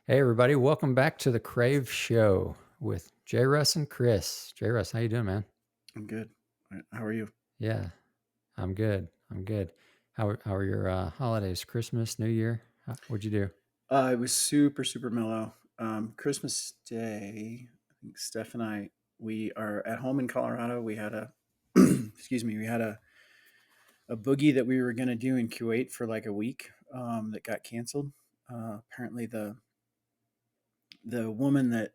Hey everybody, welcome back to the Crave Show with JRuss and Chris. JRuss, how you doing, man? I'm good. How are you? Yeah, I'm good. I'm good. How are your holidays? Christmas, New Year? What'd you do? It was super, super mellow. Christmas Day, I think Steph and I, we are at home in Colorado. We had a, excuse me, we had a boogie that we were going to do in Kuwait for like a week that got canceled. Apparently the woman that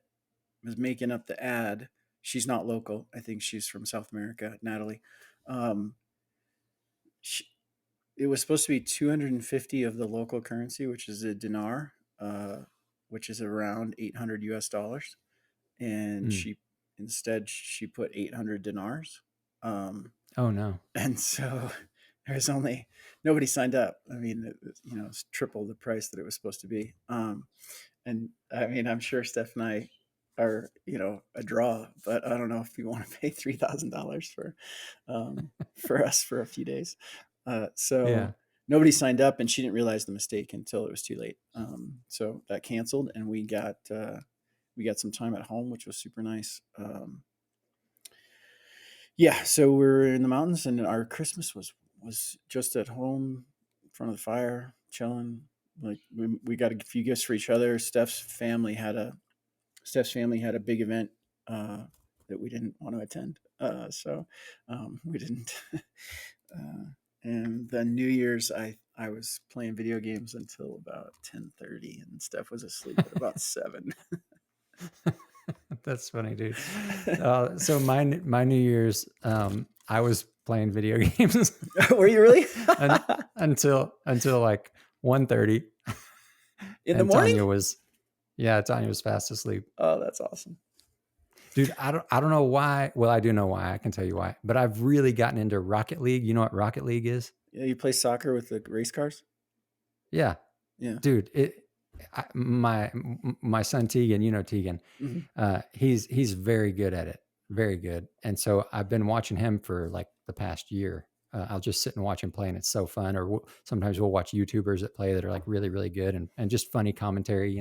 was making up the ad, she's not local. I think she's from South America, Natalie. Um, she, it was supposed to be 250 of the local currency, which is a dinar, which is around 800 US dollars. And Mm. she put 800 dinars. Um, Oh no. and so there was only nobody signed up. I mean, it's triple the price that it was supposed to be. And I mean, I'm sure Steph and I are, a draw, but I don't know if you want to pay $3,000 for us for a few days. Yeah. So nobody signed up, and she didn't realize the mistake until it was too late. So that canceled, and we got some time at home, which was super nice. Yeah, so we're in the mountains, and our Christmas was just at home in front of the fire, chilling. Like we got a few gifts for each other. Steph's family had a big event uh, that we didn't want to attend, so we didn't. uh, and then New Year's, I was playing video games until about 10:30, and Steph was asleep at about 7. That's funny, dude. So my New Year's, I was playing video games Were you really? un, until like 1:30, In the and morning? Tanya was fast asleep. Oh, that's awesome. Dude, I don't know why. Well, I do know why. I can tell you why. But I've really gotten into Rocket League. You know what Rocket League is? Yeah, you play soccer with the race cars? Yeah, Yeah. dude. My son Tegan, you know Tegan. Hmm. He's very good at it, very good. And so I've been watching him for like the past year. I'll just sit and watch him play, and it's so fun. Or sometimes we'll watch YouTubers that play that are like really really good and just funny commentary.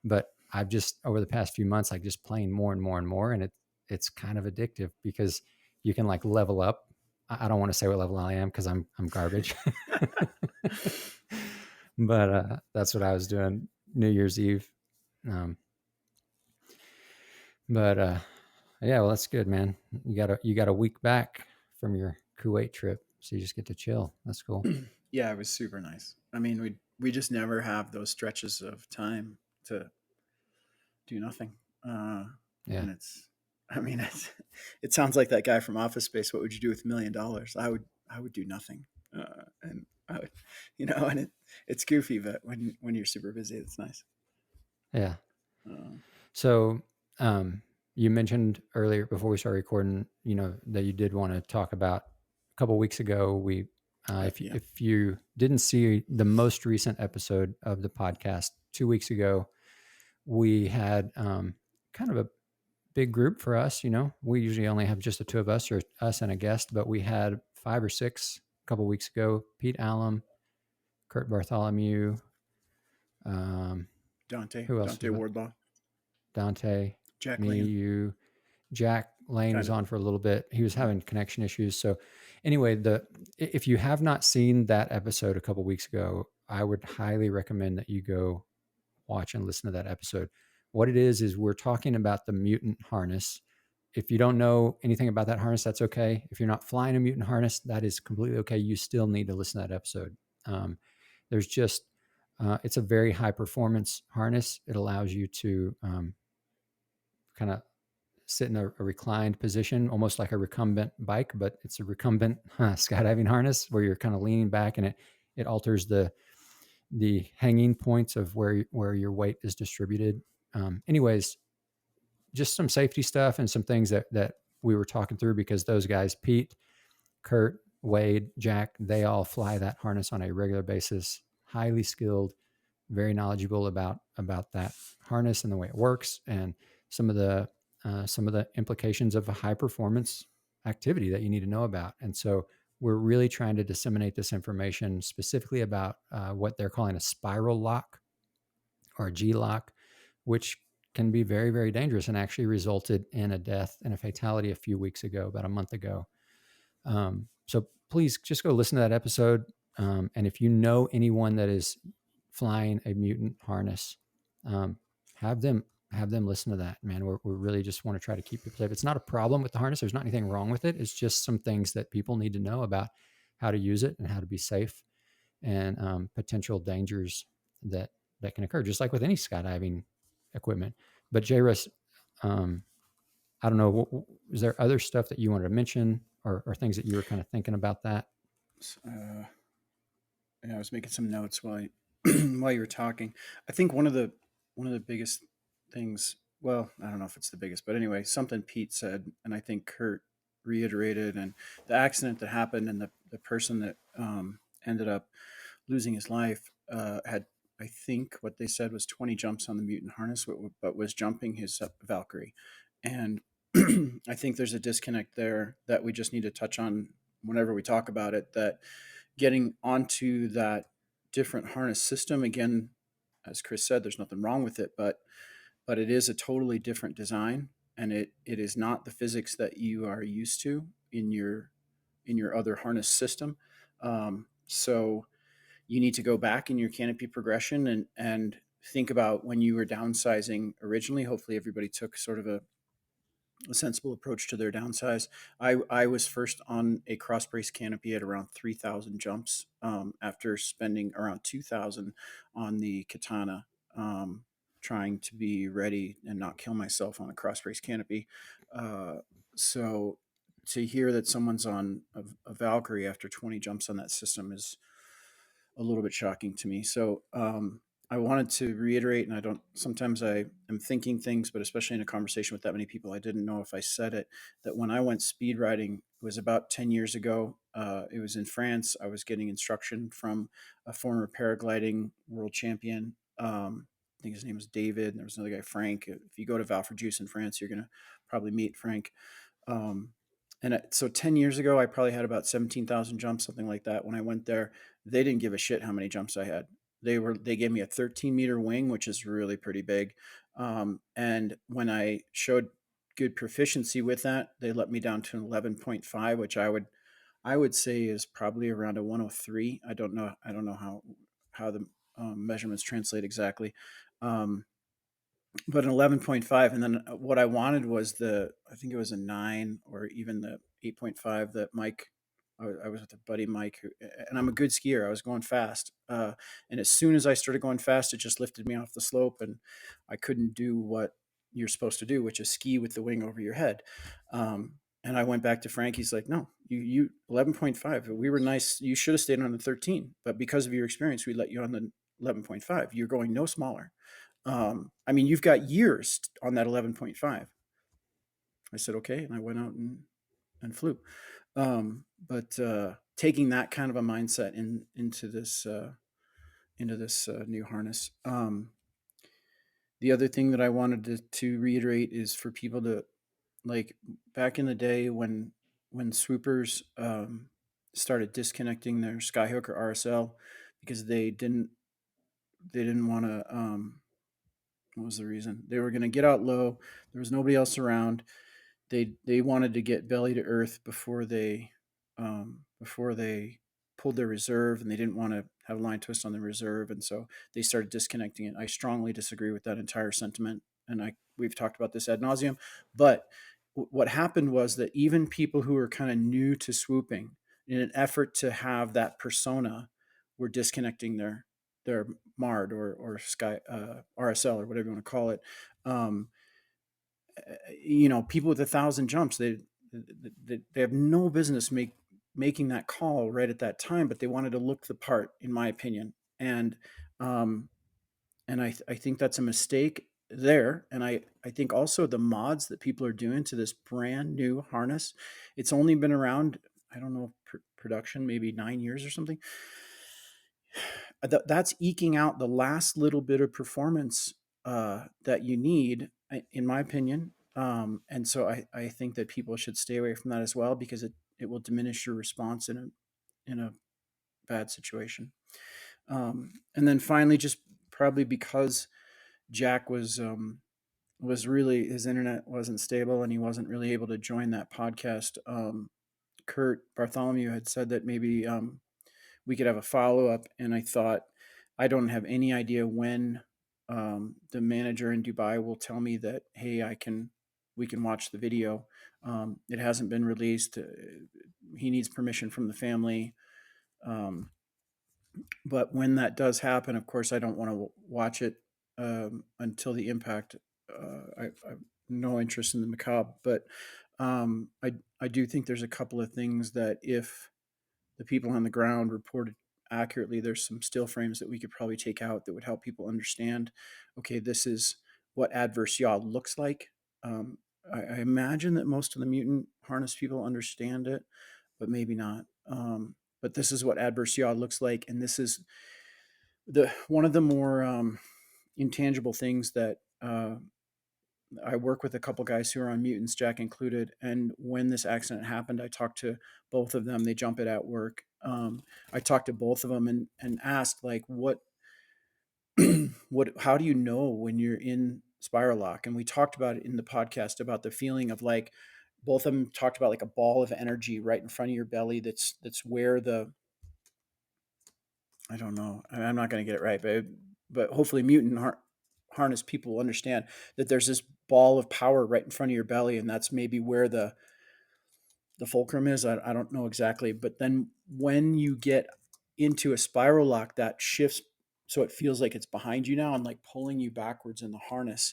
But I've just over the past few months like just playing more and more and more, and it's kind of addictive because you can like level up. I don't want to say what level I am because I'm garbage. But that's what I was doing New Year's Eve. Um, but yeah, well, that's good, man. You got a week back from your Kuwait trip, so you just get to chill. That's cool. Yeah, it was super nice. I mean, we just never have those stretches of time to do nothing. Yeah, And I mean, it sounds like that guy from Office Space. What would you do with $1 million? I would do nothing. And I would, and it's goofy, but when you're super busy, it's nice. yeah. Uh, So you mentioned earlier before we started recording, that you did want to talk about a couple weeks ago. If yeah. if you didn't see the most recent episode of the podcast 2 weeks ago, we had kind of a big group for us. We usually only have just the two of us or us and a guest, but we had 5 or 6 a couple weeks ago. Pete Allen, Kurt Bartholomew. Um, who else Dante was it? Wardlaw, Dante, Jack me, Lane, you. Jack Lane kind was of. on for a little bit. He was Yeah. having connection issues. So anyway, if you have not seen that episode a couple weeks ago, I would highly recommend that you go watch and listen to that episode. What it is we're talking about the Mutant harness. If you don't know anything about that harness, that's okay. If you're not flying a Mutant harness, that is completely okay. You still need to listen to that episode. There's just it's a very high performance harness. It allows you to kind of sit in a reclined position, almost like a recumbent bike, but it's a recumbent skydiving harness where you're kind of leaning back, and it alters the hanging points of where your weight is distributed. Anyways, just some safety stuff and some things that we were talking through because those guys, Pete, Kurt, Wade, Jack, they all fly that harness on a regular basis, highly skilled, very knowledgeable about that harness and the way it works, and some of the implications of a high performance activity that you need to know about. And so we're really trying to disseminate this information specifically about what they're calling a spiral lock or a G lock, which can be very, very dangerous and actually resulted in a death and a fatality a few weeks ago, about a month ago. So please just go listen to that episode. And if you know anyone that is flying a Mutant harness, um, have them listen to that. Man, we really just want to try to keep people safe. It's not a problem with the harness. There's not anything wrong with it. It's just some things that people need to know about how to use it and how to be safe, and potential dangers that can occur, just like with any skydiving equipment. But JRuss, um, I don't know, is there other stuff that you wanted to mention, or things that you were kind of thinking about that? Uh, yeah, I was making some notes while while you were talking. I think one of the biggest things. Well, I don't know if it's the biggest, but anyway, something Pete said, and I think Kurt reiterated, and the accident that happened, and the person that ended up losing his life had, I think, what they said was 20 jumps on the Mutant harness, but was jumping his Valkyrie, and I think there's a disconnect there that we just need to touch on whenever we talk about it. That getting onto that different harness system again, as Chris said, there's nothing wrong with it, but it is a totally different design, and it is not the physics that you are used to in your other harness system. So you need to go back in your canopy progression and think about when you were downsizing originally. Hopefully everybody took sort of a sensible approach to their downsize. I was first on a cross brace canopy at around 3,000 jumps, after spending around 2,000 on the Katana, trying to be ready and not kill myself on a cross brace canopy. So to hear that someone's on a Valkyrie after 20 jumps on that system is a little bit shocking to me. So I wanted to reiterate, and I don't. Sometimes I am thinking things, but especially in a conversation with that many people, I didn't know if I said it. That when I went speed riding, it was about 10 years ago. It was in France. I was getting instruction from a former paragliding world champion. I think his name was David, and there was another guy, Frank. If you go to Val for Juice in France, you're gonna probably meet Frank. Um, so 10 years ago, I probably had about 17,000 jumps, something like that. When I went there, they didn't give a shit how many jumps I had. They gave me a 13-meter wing, which is really pretty big. And when I showed good proficiency with that, they let me down to an 11.5, which I would say is probably around a 103. I don't know how the measurements translate exactly. Um, but an 11.5, and then what I wanted was I think it was a 9 or even the 8.5 that Mike, I was with a buddy Mike, and I'm a good skier. I was going fast, and as soon as I started going fast, it just lifted me off the slope, and I couldn't do what you're supposed to do, which is ski with the wing over your head. And I went back to Frank. He's like, no, you 11.5, we were nice, you should have stayed on the 13, but because of your experience, we let you on the 11.5. You're going no smaller. I mean, you've got years on that 11.5. I said, okay. And I went out and flew. But taking that kind of a mindset into this new harness. The other thing that I wanted to reiterate is for people to, like, back in the day when swoopers started disconnecting their skyhook or RSL because they didn't want to, what was the reason? They were going to get out low. There was nobody else around. They wanted to get belly to earth before they pulled their reserve, and they didn't want to have a line twist on the reserve, and so they started disconnecting it. I strongly disagree with that entire sentiment, and we've talked about this ad nauseum. But what happened was that even people who were kind of new to swooping, in an effort to have that persona, were disconnecting their MARD or Sky RSL or whatever you want to call it. Um, People with 1,000 jumps, they have no business making that call right at that time, but they wanted to look the part, in my opinion, and um, I think that's a mistake there. And I think also the mods that people are doing to this brand new harness, it's only been around, I don't know, production maybe 9 years or something. That's eking out the last little bit of performance that you need, in my opinion. And so I think that people should stay away from that as well, because it will diminish your response in a bad situation. And then finally, just probably because Jack was really, his internet wasn't stable and he wasn't really able to join that podcast. Kurt Bartholomew had said that maybe we could have a follow up, and I thought, I don't have any idea when the manager in Dubai will tell me that, hey, we can watch the video. It hasn't been released. He needs permission from the family. Um, but when that does happen, of course, I don't want to watch it until the impact. I have no interest in the macabre, but I do think there's a couple of things that if the people on the ground reported accurately, there's some still frames that we could probably take out that would help people understand. Okay, this is what adverse yaw looks like. I imagine that most of the mutant harness people understand it, but maybe not. But this is what adverse yaw looks like, and this is the one of the more intangible things that I work with a couple guys who are on mutants, Jack included. And when this accident happened, I talked to both of them. They jump it at work. I talked to both of them and asked, like, how do you know when you're in spiral lock? And we talked about it in the podcast about the feeling of like, both of them talked about like a ball of energy right in front of your belly. That's where the, I don't know. I'm not going to get it right, but hopefully harness people will understand that there's this ball of power right in front of your belly, and that's maybe where the fulcrum is. I don't know exactly, but then when you get into a spiral lock, that shifts so it feels like it's behind you now and like pulling you backwards in the harness.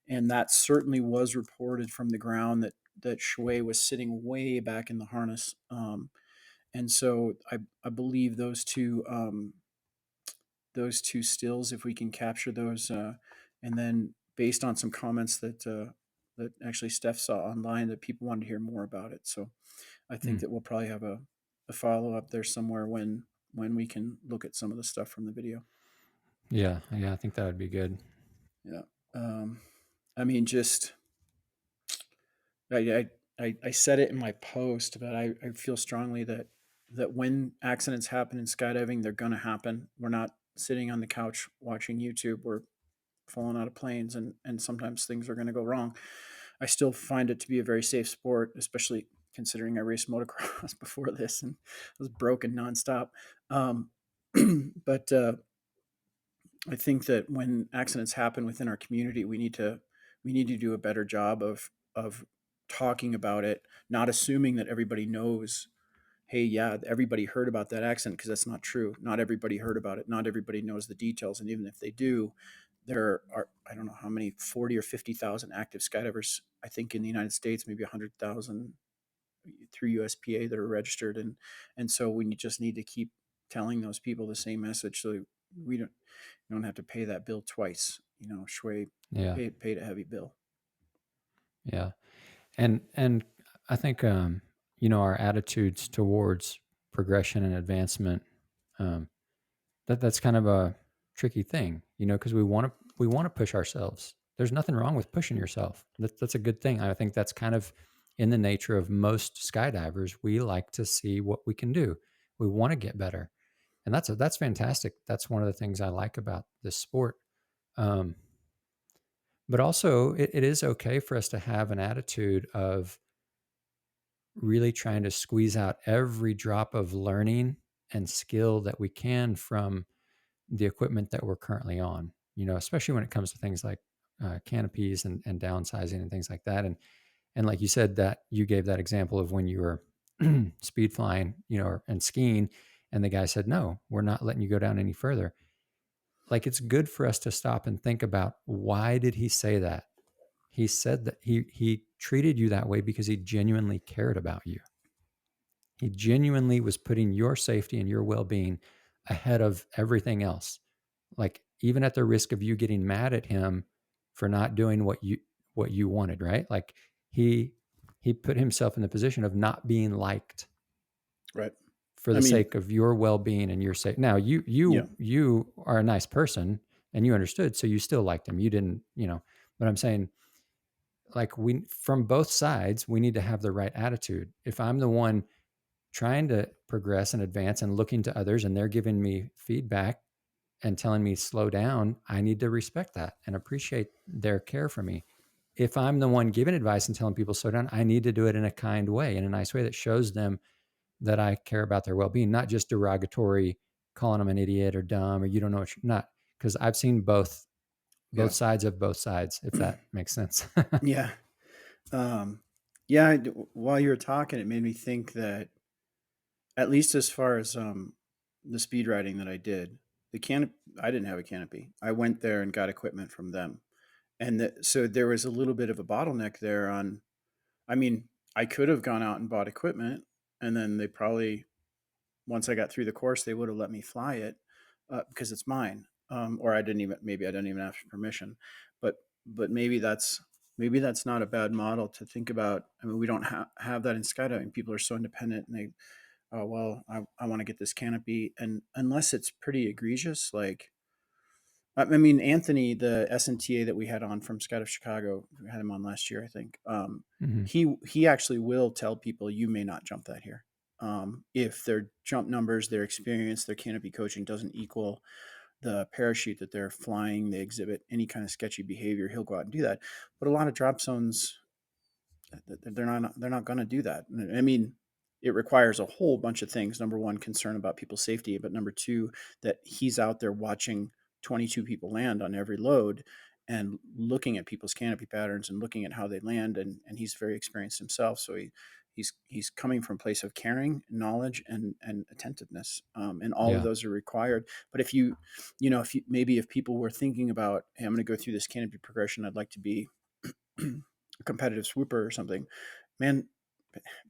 And that certainly was reported from the ground that Shui was sitting way back in the harness. And so I believe those two stills, if we can capture those, and then based on some comments that actually Steph saw online, that people wanted to hear more about it. So I think Mm. that we'll probably have a follow up there somewhere when we can look at some of the stuff from the video. Yeah, yeah, I think that would be good. Yeah. Um, I mean, just I said it in my post, but I feel strongly that when accidents happen in skydiving, they're going to happen. We're not sitting on the couch watching YouTube. We're falling out of planes, and sometimes things are going to go wrong. I still find it to be a very safe sport, especially considering I raced motocross before this and I was broken nonstop. Um, but I think that when accidents happen within our community, we need to do a better job of talking about it, not assuming that everybody knows. Hey, yeah, everybody heard about that accident, because that's not true. Not everybody heard about it. Not everybody knows the details, and even if they do, there are, I don't know how many, 40 or 50,000 active skydivers. I think in the United States, maybe 100,000 through USPA that are registered, and so we just need to keep telling those people the same message, so we don't have to pay that bill twice. You know, Shui Yeah, paid a heavy bill. yeah, and I think our attitudes towards progression and advancement, um, that's kind of a tricky thing, because we want to push ourselves. There's nothing wrong with pushing yourself. That's a good thing. I think that's kind of in the nature of most skydivers. We like to see what we can do. We want to get better, and that's fantastic. That's one of the things I like about this sport. Um, but also, it is okay for us to have an attitude of really trying to squeeze out every drop of learning and skill that we can from the equipment that we're currently on, especially when it comes to things like canopies and downsizing and things like that. And like you said, that you gave that example of when you were speed flying, and skiing, and the guy said, no, we're not letting you go down any further. Like, it's good for us to stop and think about, why did he say that? He said that he treated you that way because he genuinely cared about you. He genuinely was putting your safety and your well-being ahead of everything else. Like, even at the risk of you getting mad at him for not doing what you wanted, right? Like, he put himself in the position of not being liked Right. for I the mean, sake of your well-being and your sake. Now, you yeah. you you are a nice person and you understood, so you still liked him. You didn't, but I'm saying, like, we, from both sides, we need to have the right attitude. If I'm the one trying to progress and advance and looking to others and they're giving me feedback, and telling me slow down, I need to respect that and appreciate their care for me. If I'm the one giving advice and telling people slow down, I need to do it in a kind way, in a nice way that shows them that I care about their well-being, not just derogatory, calling them an idiot or dumb or you don't know what you're not. Because I've seen both Yeah. sides of both sides, if that makes sense. Yeah. Um, yeah. While you were talking, it made me think that, at least as far as the speed riding that I did, the canopy, I didn't have a canopy. I went there and got equipment from them. And so there was a little bit of a bottleneck there on, I mean, I could have gone out and bought equipment, and then they probably, once I got through the course, they would have let me fly it, because it's mine. Or I didn't even, maybe I didn't even ask for permission, but maybe that's not a bad model to think about. I mean, we don't have that in skydiving. People are so independent, and they, oh well, I want to get this canopy, and unless it's pretty egregious, like, I mean, Anthony, the SNTA that we had on from Skydive Chicago, we had him on last year, I think. Mhm. He actually will tell people, you may not jump that here. If their jump numbers, their experience, their canopy coaching doesn't equal the parachute that they're flying, they exhibit any kind of sketchy behavior, he'll go out and do that. But a lot of drop zones, they're not going to do that. I mean, it requires a whole bunch of things. Number one, concern about people's safety, but number two, that he's out there watching 22 people land on every load and looking at people's canopy patterns and looking at how they land, and he's very experienced himself, so he's coming from a place of caring, knowledge, and attentiveness, and all of Yeah. those are required. But if you, if you, maybe if people were thinking about, hey, I'm going to go through this canopy progression, I'd like to be a competitive swooper or something, man,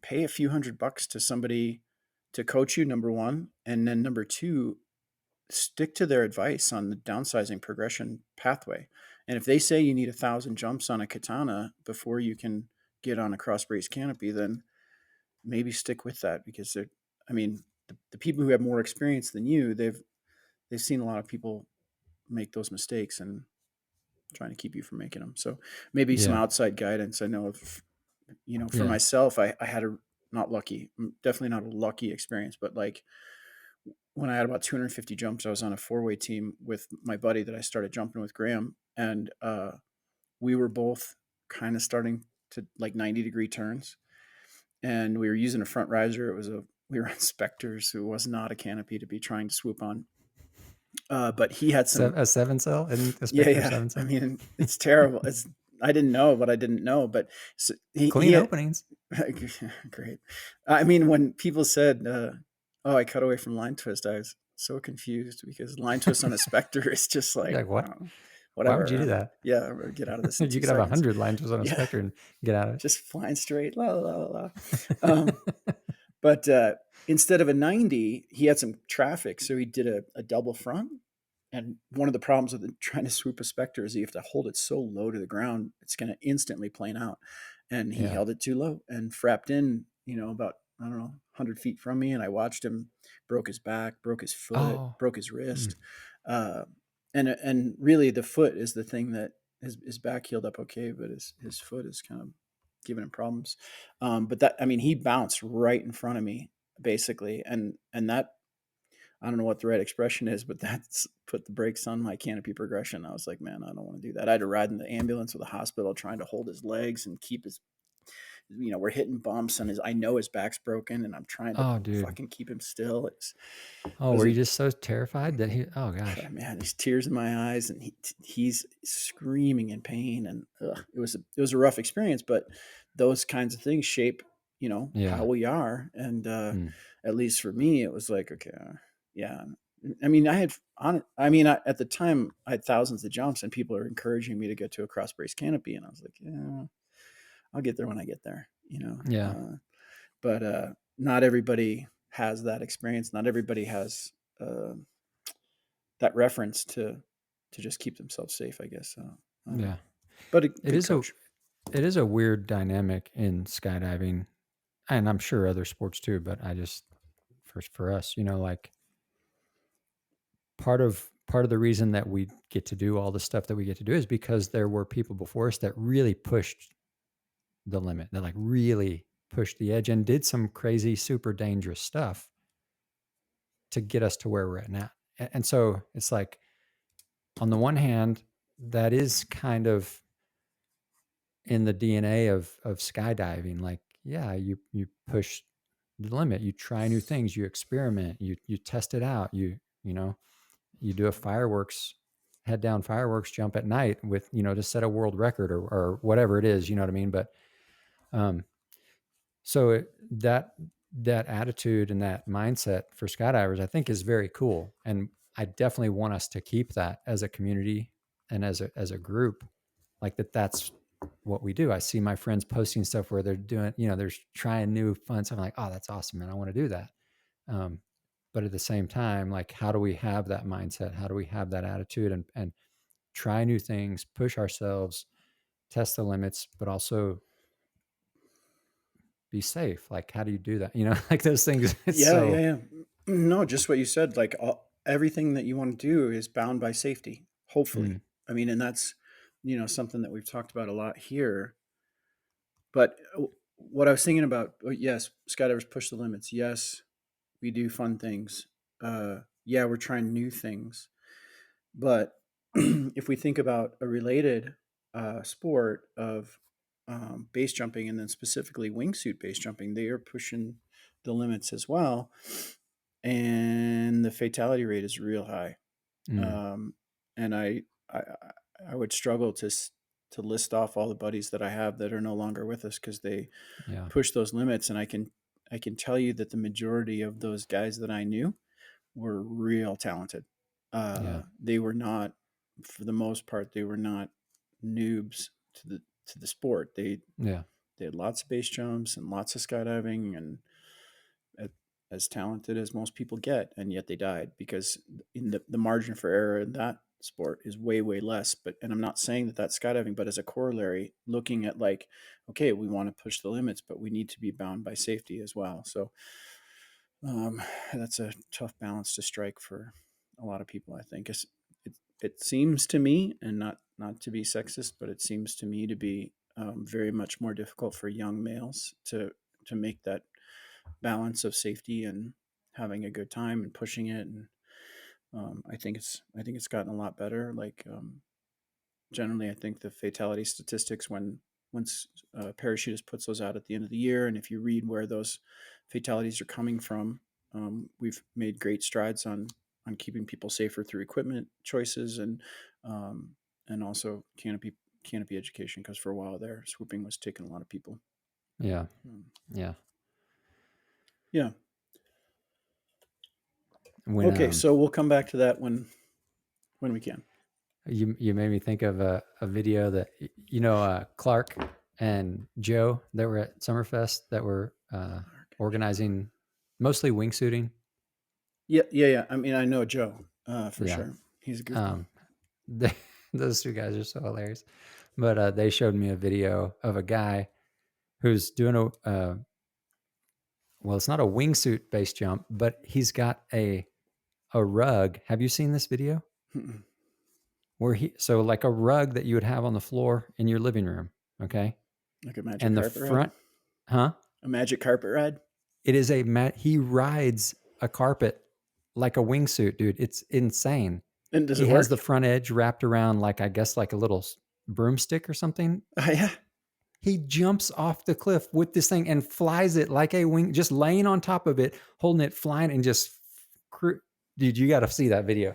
pay a few $100 to somebody to coach you, number one, and then number two, stick to their advice on the downsizing progression pathway. And if they say you need 1,000 jumps on a katana before you can get on a cross brace canopy, then maybe stick with that, because they're, I mean, the people who have more experience than you, they've seen a lot of people make those mistakes and trying to keep you from making them. So maybe some Yeah. outside guidance. I know for Yeah. myself, I had a, not lucky, definitely not a lucky experience, but like, when I had about 250 jumps, I was on a 4-way team with my buddy that I started jumping with, Graham, and we were both kind of starting to like 90-degree turns, and we were using a front riser. We were on Spectres, who was not a canopy to be trying to swoop on, but he had some. A 7 cell? Isn't the Yeah, Spectre yeah. 7 I cell? mean, it's terrible. It's I didn't know what I didn't know, but so he Clean had, openings. great. I mean, when people said, "Oh, I cut away from line twist," I was so confused, because line twist on a Spectre is just You're like, like, what? oh, Why would you whatever. do that? Yeah, get out of this in You two could have seconds. 100 line twists on a Yeah, Spectre and get out of just flying straight. La la la. La. Um, it. but instead of a 90, he had some traffic, so he did a double front. And one of the problems with trying to swoop a Spectre is you have to hold it so low to the ground, it's going to instantly plane out. And he Yeah. held it too low and frapped in, about, I don't know, 100 feet from me. And I watched him, broke his back, broke his foot, Oh. broke his Mm. wrist. Uh, and really, the foot is the thing that his back healed up okay, but his foot is kind of giving him problems. But that, I mean, he bounced right in front of me, basically. And that, I don't know what the right expression is, but that's put the brakes on my canopy progression. I was like, man, I don't want to do that. I had to ride in the ambulance with the hospital trying to hold his legs and keep his, we're hitting bumps, and I know his back's broken, and I'm trying to Oh, dude. fucking keep him still. Oh, It was were a, you just so terrified that he? Oh gosh. man, there's tears in my eyes, and he's screaming in pain, and it was a rough experience. But those kinds of things shape, how Yeah. we are, and Mm. at least for me, it was like, okay, yeah. I mean, at the time, I had thousands of jumps, and people are encouraging me to get to a cross brace canopy, and I was like, yeah, I'll get there when I get there, Yeah. but not everybody has that experience. Not everybody has uh, that reference to just keep themselves safe, I guess. I don't know. Yeah. But a It good is a coach. it is a weird dynamic in skydiving, and I'm sure other sports too. But I just for us, like part of the reason that we get to do all the stuff that we get to do is because there were people before us that really pushed the limit. That like really pushed the edge and did some crazy, super dangerous stuff to get us to where we're at now. And so it's like on the one hand, that is kind of in the DNA of skydiving. Like, yeah, you push the limit, you try new things, you experiment, you test it out, you know, you do a fireworks head down fireworks jump at night with, to set a world record or whatever it is, you know what I mean? But um so that attitude and that mindset for skydivers, I think, is very cool, and I definitely want us to keep that as a community and as a group, like that's what we do. I see my friends posting stuff where they're doing, they're trying new fun stuff. I'm like, oh, that's awesome, man. I want to do that. Um, but at the same time, like, how do we have that mindset? How do we have that attitude and try new things, push ourselves, test the limits, but also be safe? Like, how do you do that? Like those things. It's Yeah, yeah, so. yeah. No, just what you said. Like everything that you want to do is bound by safety. Mm, Hopefully, I mean, and that's something that we've talked about a lot here. But what I was thinking about, yes, skydivers push the limits. Yes, we do fun things. Yeah, we're trying new things. But if we think about a related sport of base jumping, and then specifically wingsuit base jumping, they are pushing the limits as well, and the fatality rate is real high. mm, Um, and I I would struggle to list off all the buddies that I have that are no longer with us because they yeah, push those limits, and I can tell you that the majority of those guys that I knew were real talented. yeah, They were not, for the most part, they were not noobs to the sport. yeah, They had lots of base jumps and lots of skydiving, and a- as talented as most people get, and yet they died because in the margin for error in that sport is way way less. But and I'm not saying that that's skydiving, but as a corollary, looking at like, okay, we want to push the limits, but we need to be bound by safety as well. So um, that's a tough balance to strike for a lot of people. I think it seems to me, and not to be sexist, but it seems to me to be very much more difficult for young males to make that balance of safety and having a good time and pushing it. And I think it's gotten a lot better. Like generally, I think the fatality statistics when once parachutist puts those out at the end of the year, and if you read where those fatalities are coming from, we've made great strides on keeping people safer through equipment choices um, and also canopy education, because for a while there, swooping was taking a lot of people. yeah, Um, yeah. yeah. When Okay, so we'll come back to that when we can. you made me think of a video that Clark and Joe that were at Summerfest that were Clark and Joe. organizing mostly wingsuiting. Yeah, yeah, yeah. I mean, I know Joe for Yeah, sure. He's a goofball. um, they, those two guys are so hilarious. But they showed me a video of a guy who's doing well, it's not a wingsuit base jump, but he's got a rug. Have you seen this video? Where so like a rug that you would have on the floor in your living room, okay? Like a magic And the carpet ride. front, huh? A magic carpet ride. It is a he rides a carpet like a wingsuit, dude. It's insane. And does He it has the work? front edge wrapped around, like, I guess, like a little broomstick or something. Yeah. He jumps off the cliff with this thing and flies it like a wing, just laying on top of it, holding it, flying, and just dude, you got to see that video.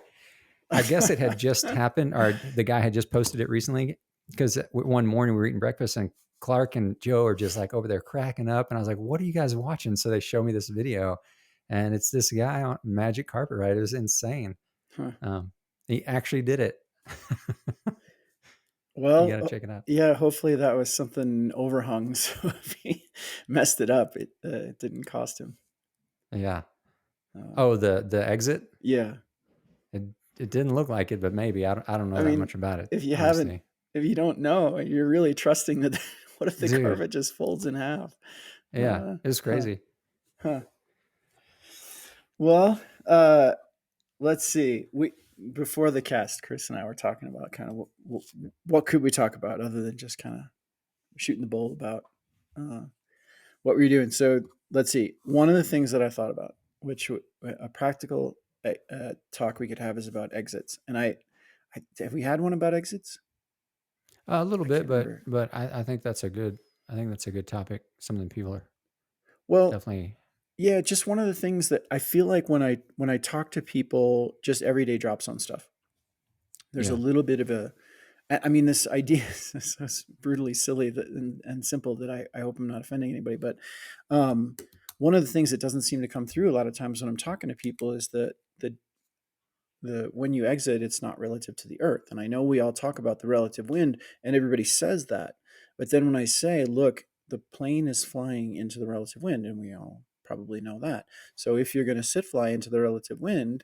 I guess it had just happened, or the guy had just posted it recently, because one morning we were eating breakfast and Clark and Joe are just like over there cracking up. And I was like, what are you guys watching? So they show me this video, and it's this guy on magic carpet ride. It was insane. Huh. Um, he actually did it. You Well, got to check it out. yeah, hopefully that was something overhung. So if he messed it up, it didn't cost him. Yeah. Uh, Oh, the exit. yeah. It it didn't look like it, but maybe I don't I know that mean, much about it, if you haven't, honestly. if you don't know, you're really trusting that. What if the Dude. carpet just folds in half? Yeah, it was Huh. crazy. Huh. Well, let's see. We before the cast, Chris and I were talking about kind of what could we talk about other than just kind of shooting the bull about uh, what were you doing. So let's see. One of the things that I thought about, which a practical talk we could have, is about exits. And Have we had one about exits? A little I bit, can't but remember. I think that's a good. I think that's a good topic. Something people are Well, definitely. yeah, just one of the things that I feel like when I talk to people, just everyday drops on stuff. There's a Yeah. little bit of a I mean, this idea is so brutally silly and simple that I hope I'm not offending anybody. But um, one of the things that doesn't seem to come through a lot of times when I'm talking to people is that the when you exit, it's not relative to the earth. And I know we all talk about the relative wind, and everybody says that. But then when I say, look, the plane is flying into the relative wind, and we all probably know that. So if you're going to sit fly into the relative wind,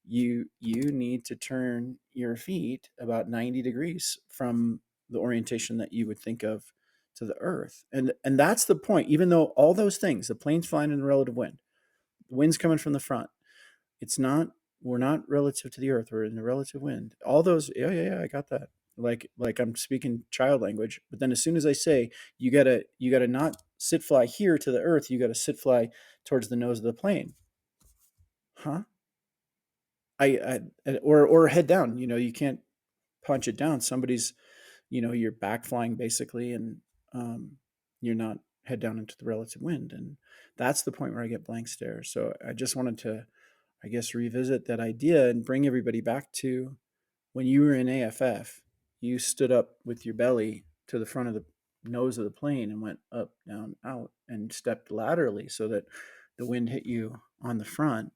you need to turn your feet about 90 degrees from the orientation that you would think of to the earth. And that's the point. Even though all those things, the plane's flying in the relative wind, the wind's coming from the front, it's not, we're not relative to the earth, we're in the relative wind. All those, yeah, I got that. Like I'm speaking child language. But then as soon as I say you gotta not sit fly here to the earth, you gotta sit fly towards the nose of the plane. Huh? Or head down. You can't punch it down. Somebody's, you're back flying basically, and you're not head down into the relative wind. And that's the point where I get blank stare. So I just wanted to, I guess, revisit that idea and bring everybody back to when you were in AFF, you stood up with your belly to the front of the nose of the plane and went up, down, out, and stepped laterally so that the wind hit you on the front.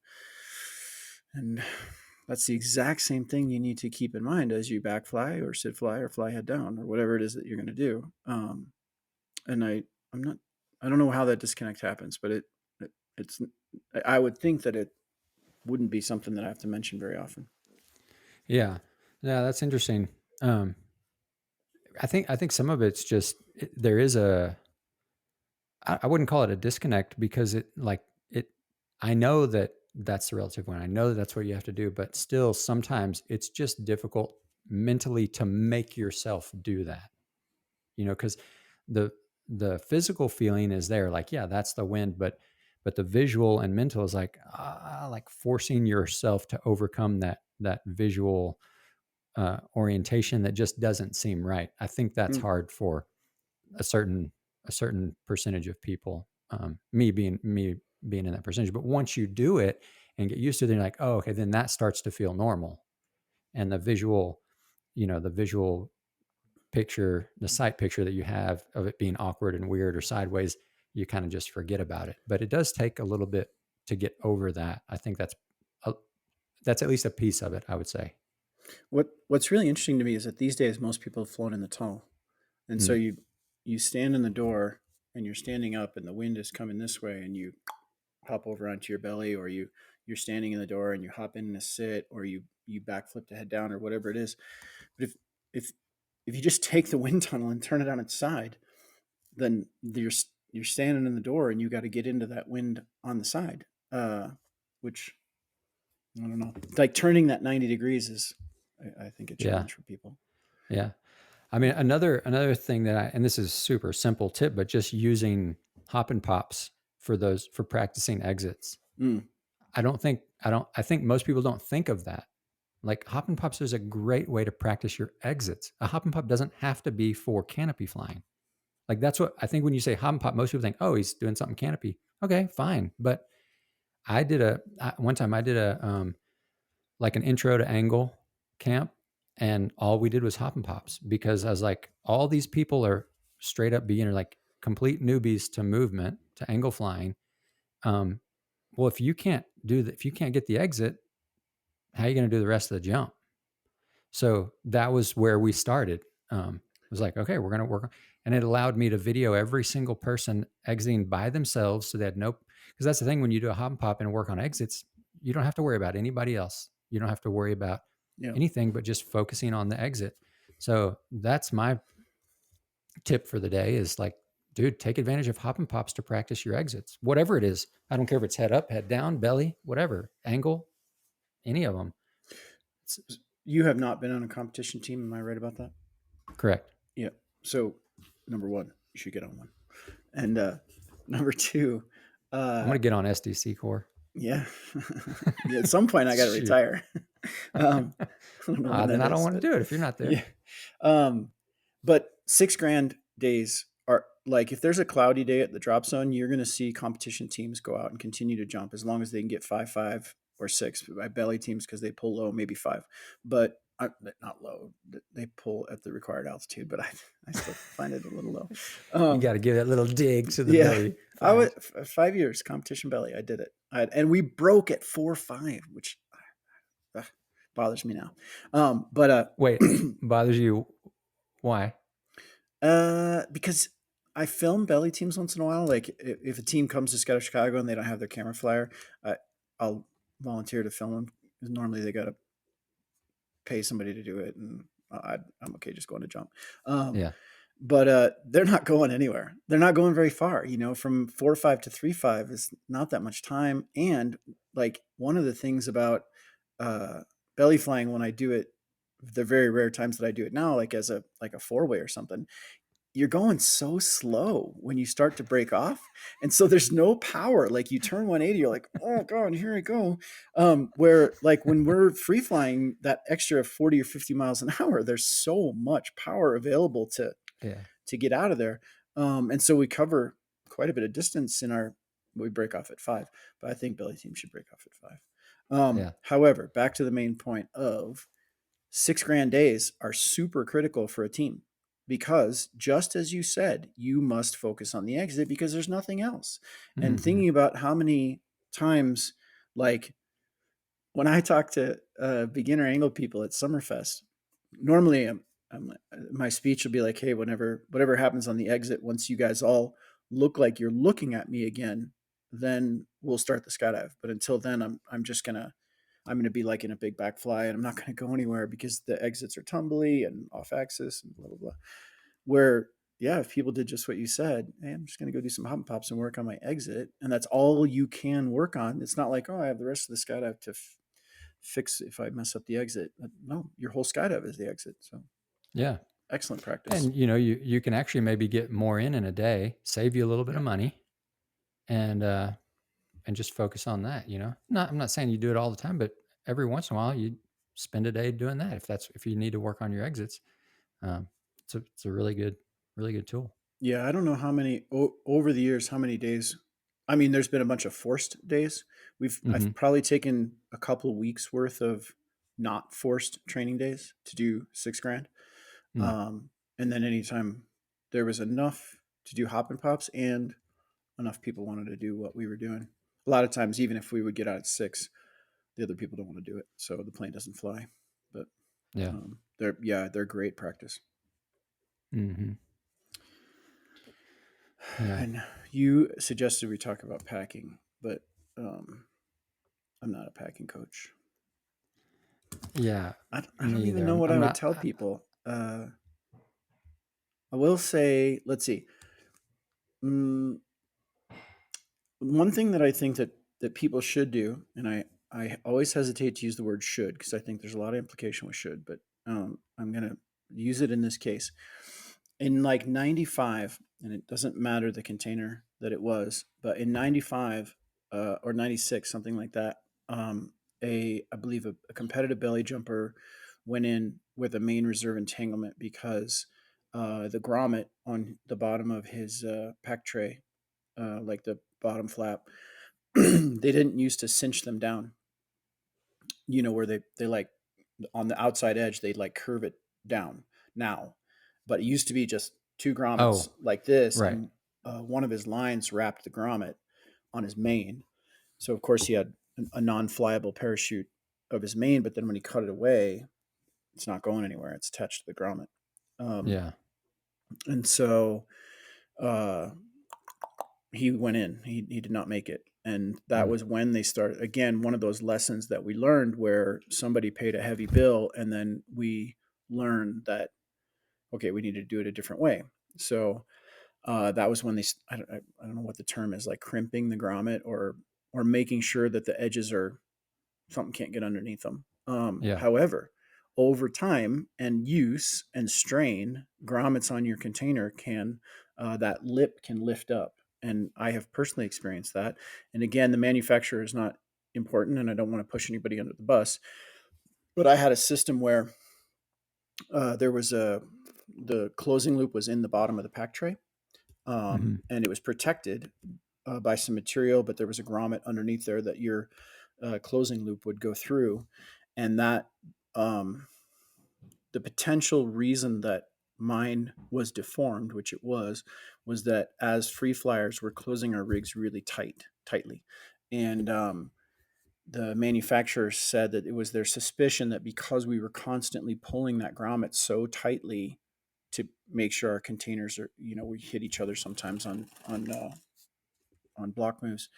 And that's the exact same thing you need to keep in mind as you back fly or sit fly or fly head down or whatever it is that you're going to do. And I'm not, I don't know how that disconnect happens, but it's, I would think that it wouldn't be something that I have to mention very often. Yeah. Yeah. That's interesting. Um, I think some of it's just there is a. I wouldn't call it a disconnect because it like it. I know that that's the relative one. I know that that's what you have to do, but still, sometimes it's just difficult mentally to make yourself do that. Because the the physical feeling is there, like yeah, that's the wind, but the visual and mental is like forcing yourself to overcome that visual orientation that just doesn't seem right. I think that's Mm. hard for a certain a certain percentage of people. Me being in that percentage, but once you do it and get used to it, then you're like, oh, okay, then that starts to feel normal, and the visual picture, the sight picture that you have of it being awkward and weird or sideways, you kind of just forget about it. But it does take a little bit to get over that. I think a, that's at least a piece of it, I would say. What's really interesting to me is that these days most people have flown in the tunnel, and so Mm, you stand in the door and you're standing up, and the wind is coming this way, and you hop over onto your belly, or you're standing in the door and you hop in a sit, or you backflip to head down, or whatever it is. But if if you just take the wind tunnel and turn it on its side, then you're standing in the door and you got to get into that wind on the side, which I don't know. Like turning that 90 degrees is, I think, a yeah, challenge for people. yeah. I mean, another thing and this is super simple tip, but just using hop and pops for practicing exits. Mm, I think most people don't think of that. Like hop and pops is a great way to practice your exits. A hop and pop doesn't have to be for canopy flying. Like that's what I think when you say hop and pop, most people think, oh, he's doing something canopy. Okay, fine. But one time I did a like an intro to angle camp, and all we did was hop and pops because I was like, all these people are straight up beginner, like complete newbies to movement, to angle flying. Um, well, if you can't if you can't get the exit, how are you going to do the rest of the jump? So that was where we started. It was like, okay, we're going to work and it allowed me to video every single person exiting by themselves. So they had no, because that's the thing when you do a hop and pop and work on exits, you don't have to worry about anybody else. You don't have to worry about yeah. anything but just focusing on the exit. So that's my tip for the day is like, dude, take advantage of hop and pops to practice your exits, whatever it is. I don't care if it's head up, head down, belly, whatever, angle, any of them. It's You have not been on a competition team. Am I right about that? correct. Yeah. So, number one, you should get on one. And number two, I'm uh, going to get on SDC core. Yeah. Yeah, at some point I got to Shoot. retire. um, I don't know when Then that I don't is, want to but do it if you're not there. yeah. Um, but 6 grand days are like, if there's a cloudy day at the drop zone, you're going to see competition teams go out and continue to jump as long as they can get 5, 5, or 6. By belly teams, because they pull low, maybe 5, but not low. They pull at the required altitude, but I still find it a little low. You Um, got to give that little dig to the yeah, belly I was fives. 5 years competition belly. I did it, and we broke at 4.5, which uh, bothers me now. But Wait, bothers you? Why? because I film belly teams once in a while. Like if a team comes to Scout Chicago and they don't have their camera flyer, I'll volunteer to film them. Because normally they got to pay somebody to do it, and I'm okay just going to jump. Um, Yeah. but they're not going anywhere. They're not going very far. From 4.5 to 3.5 is not that much time. And like one of the things about uh, belly flying when I do it, the very rare times that I do it now, like as a four-way or something, you're going so slow when you start to break off. And so there's no power. Like you turn 180, you're like, oh God, here I go. Where like when we're free flying that extra 40 or 50 miles an hour, there's so much power available Yeah. to get out of there. And so we cover quite a bit of distance we break off at 5, but I think belly team should break off at 5. Yeah. However, back to the main point of 6 grand days are super critical for a team, because just as you said, you must focus on the exit because there's nothing else. And Hmm. thinking about how many times, like when I talk to beginner angle people at Summerfest, normally my speech will be like, hey, whatever happens on the exit, once you guys all look like you're looking at me again, then we'll start the skydive. But until then, I'm gonna be like in a big back fly, and I'm not gonna go anywhere because the exits are tumbly and off axis and blah blah blah. Where yeah, if people did just what you said, hey, I'm just gonna go do some hop and pops and work on my exit, and that's all you can work on. It's not like, oh, I have the rest of the skydive to fix if I mess up the exit. No, your whole skydive is the exit. So Yeah. excellent practice. And you can actually maybe get more in a day, save you a little bit Yeah. of money, and just focus on that. Not I'm not saying you do it all the time, but every once in a while you spend a day doing that if you need to work on your exits. Um, it's a really good tool. Yeah, I don't know how many over the years how many days. I mean, there's been a bunch of forced days. Hmm. I've probably taken a couple of weeks worth of not forced training days to do 6 grand. Mm. Um, and then anytime there was enough to do hop and pops and enough people wanted to do what we were doing. A lot of times, even if we would get out at 6, the other people don't want to do it, so the plane doesn't fly. But Yeah. they're great practice. Hmm. Yeah. And you suggested we talk about packing, but um, I'm not a packing coach. Yeah. I Me don't even either. know what I'm I would not. tell people. I will say, let's see. Mm, one thing that I think that people should do, and I always hesitate to use the word should because I think there's a lot of implication with should, but I'm gonna use it in this case. In like '95, and it doesn't matter the container that it was, but in '95 or '96, something like that, I believe a competitive belly jumper went in with a main reserve entanglement because the grommet on the bottom of his pack tray, like the bottom flap, they didn't used to cinch them down. Where they like on the outside edge, they like curve it down now, but it used to be just two grommets Oh, like this, right. and one of his lines wrapped the grommet on his main. So of course he had a non-flyable parachute of his main, but then when he cut it away, it's not going anywhere. It's attached to the grommet, Yeah. and so uh, he went in. He did not make it. And that Mm. was when they started, again, one of those lessons that we learned where somebody paid a heavy bill and then we learned that, okay, we need to do it a different way. So that was when I don't know what the term is, like crimping the grommet or making sure that the edges are, something can't get underneath them. Yeah. However, over time and use and strain, grommets on your container that lip can lift up. And I have personally experienced that. And again, the manufacturer is not important, and I don't want to push anybody under the bus. But I had a system where there was a the closing loop was in the bottom of the pack tray, Hmm. and it was protected by some material, but there was a grommet underneath there that your closing loop would go through, and that um, the potential reason that mine was deformed, which it was that as free flyers were closing our rigs really tightly, and the manufacturer said that it was their suspicion that because we were constantly pulling that grommet so tightly to make sure our containers are, we hit each other sometimes on block moves,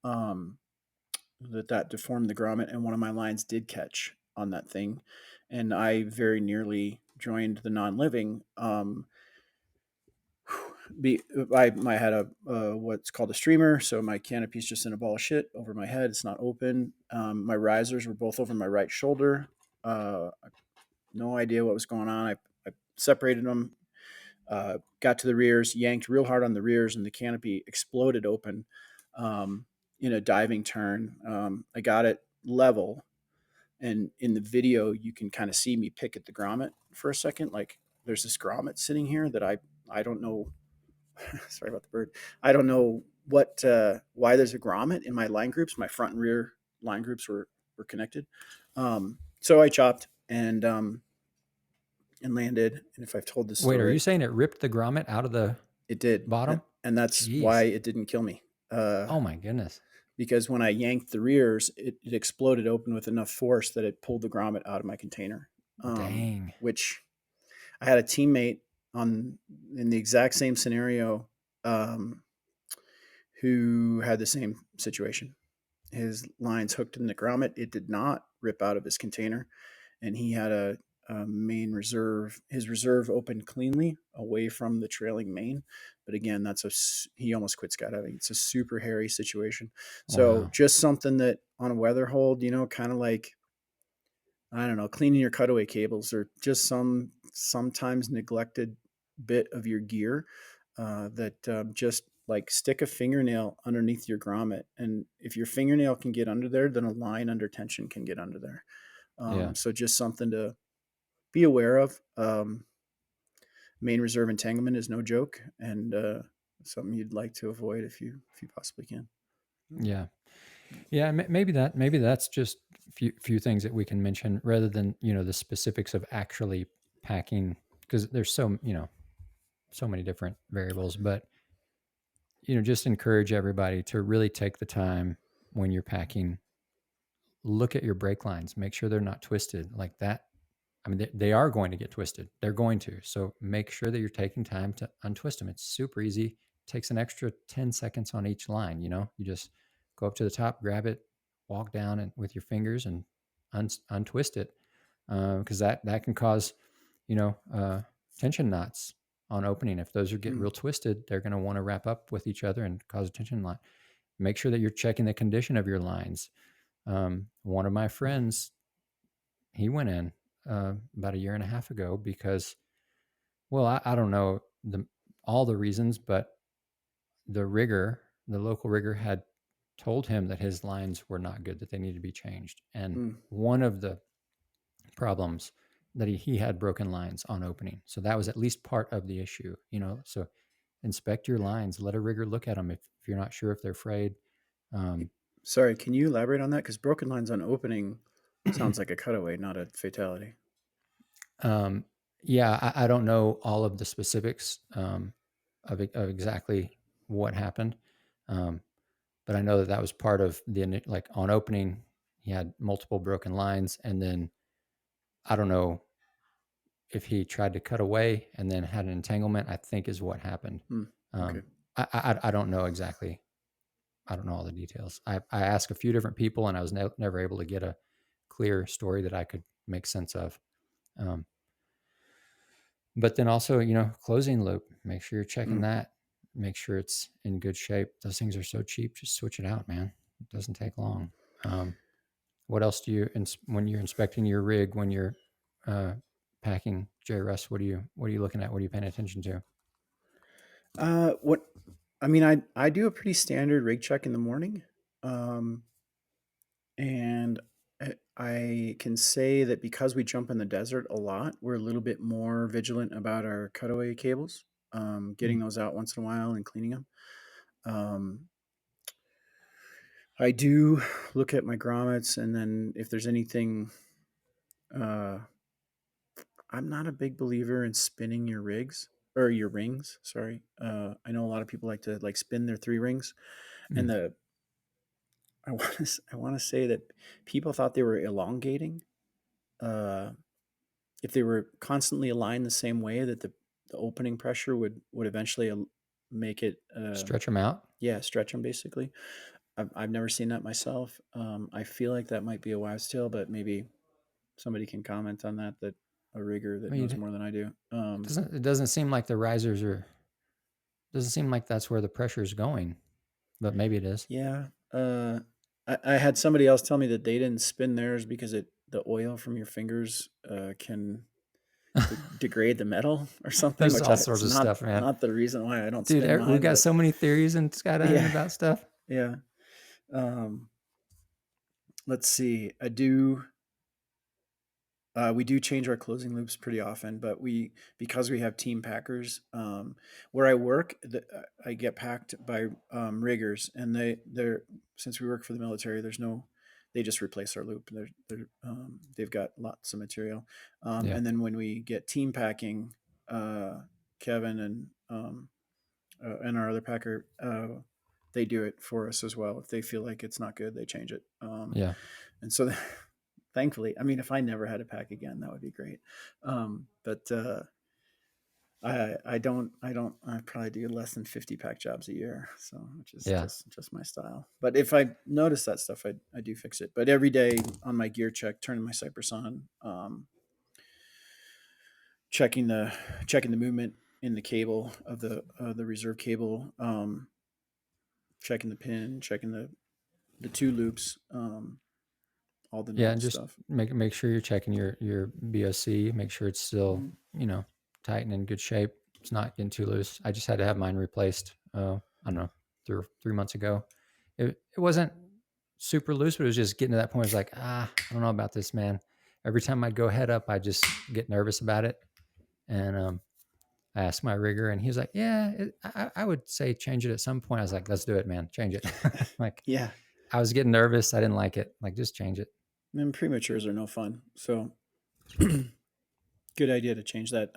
um, that deformed the grommet, and one of my lines did catch on that thing, and I very nearly joined the non-living. I had a what's called a streamer, so my canopy's just in a ball of shit over my head. It's not open. My risers were both over my right shoulder. No idea what was going on. I separated them, got to the rears, yanked real hard on the rears, and the canopy exploded open um, in a diving turn. I got it level, and in the video, you can kind of see me pick at the grommet for a second. Like there's this grommet sitting here that I don't know. Sorry about the bird. I don't know why there's a grommet in my line groups. My front and rear line groups were connected. So I chopped and landed. And if I've told this Wait, are you story, saying it ripped the grommet out of the it did, bottom? and that's why Jeez. it didn't kill me. Uh, Oh my goodness. because when I yanked the rears, it exploded open with enough force that it pulled the grommet out of my container. Dang. Which I had a teammate on in the exact same scenario um, who had the same situation. His lines hooked in the grommet. It did not rip out of his container, and he had a main reserve. His reserve opened cleanly away from the trailing main, but again, he almost quit skydiving. It's a super hairy situation. So Wow. just something that on a weather hold, kind of like I don't know, cleaning your cutaway cables or just some sometimes neglected bit of your gear that just like stick a fingernail underneath your grommet. And if your fingernail can get under there, then a line under tension can get under there. Yeah. So just something to be aware of. Main reserve entanglement is no joke, and something you'd like to avoid if you possibly can. Yeah. Yeah. Maybe that's just few things that we can mention rather than, the specifics of actually packing, because there's so many different variables, but, just encourage everybody to really take the time when you're packing, look at your brake lines, make sure they're not twisted like that. I mean, they are going to get twisted. They're going to. So make sure that you're taking time to untwist them. It's super easy. It takes an extra 10 seconds on each line. You just go up to the top, grab it, walk down and with your fingers and untwist it. Because that can cause, tension knots on opening. If those get Mm, real twisted, they're going to want to wrap up with each other and cause a tension knot. Make sure that you're checking the condition of your lines. One of my friends, he went in about a year and a half ago because, well, I don't know all the reasons, but the local rigger, had told him that his lines were not good, that they needed to be changed. And mm, one of the problems that he had broken lines on opening. So that was at least part of the issue. So inspect your lines, let a rigger look at them if you're not sure if they're frayed. Um, Sorry, can you elaborate on that? Because broken lines on opening sounds like a cutaway, not a fatality. Um, yeah, I don't know all of the specifics of exactly what happened, um, but I know that that was part of like on opening. He had multiple broken lines, and then I don't know if he tried to cut away and then had an entanglement. I think is what happened. Mm, okay. Um, I don't know exactly. I don't know all the details. I asked a few different people, and I was never able to get a clear story that I could make sense of. Um, But then also, closing loop, make sure you're checking Mm. that. Make sure it's in good shape. Those things are so cheap. Just switch it out, man. It doesn't take long. What else do you, when you're inspecting your rig, when you're uh, packing JRuss, what are you looking at? What are you paying attention to? What – I mean, I do a pretty standard rig check in the morning. Um, And I can say that because we jump in the desert a lot, we're a little bit more vigilant about our cutaway cables, Mm. getting those out once in a while and cleaning them. Um, I do look at my grommets, and then if there's anything, uh, I'm not a big believer in spinning your rigs or your rings. Sorry, I know a lot of people like to like spin their three rings, and Mm. the I want to say that people thought they were elongating. Uh, if they were constantly aligned the same way, that the opening pressure would eventually make it, Stretch them out. yeah, stretch them basically. I've never seen that myself. I feel like that might be a wives' tale, but maybe somebody can comment on that. That a rigger I that mean, knows more than I do. it doesn't seem like the risers are. Doesn't seem like that's where the pressure is going, but maybe it is. Yeah, I had somebody else tell me that they didn't spin theirs because the oil from your fingers can degrade the metal or something, There's which all it's sorts of stuff, man. not the reason why I don't Dude, spin we mine. got But so many theories in skydiving yeah, about stuff. yeah. Um, let's see. I do. We do change our closing loops pretty often, but because we have team packers, where I work, I get packed by riggers, and they're since we work for the military, there's no, they just replace our loop. They've got lots of material, Yeah, and then when we get team packing, Kevin and our other packer, they do it for us as well. If they feel like it's not good, they change it. yeah, And so thankfully, I mean, if I never had to pack again, that would be great. But I probably do less than 50 pack jobs a year. So, which is yeah, just my style. But if I notice that stuff, I do fix it. But every day on my gear check, turning my Cypress on, checking the movement in the cable of the reserve cable, checking the pin, checking the two loops, all the yeah. normal And just stuff. make sure you're checking your BOC. Make sure it's still Mhm. tight and in good shape. It's not getting too loose. I just had to have mine replaced. I don't know, 3 months ago. It wasn't super loose, but it was just getting to that point. It's like, I don't know about this, man. Every time I'd go head up, I just get nervous about it. And I asked my rigger, and he was like, "Yeah, I would say change it at some point." I was like, "Let's do it, man. Change it." Like, Yeah. I was getting nervous. I didn't like it. Like, just change it. And prematures are no fun. So good idea to change that.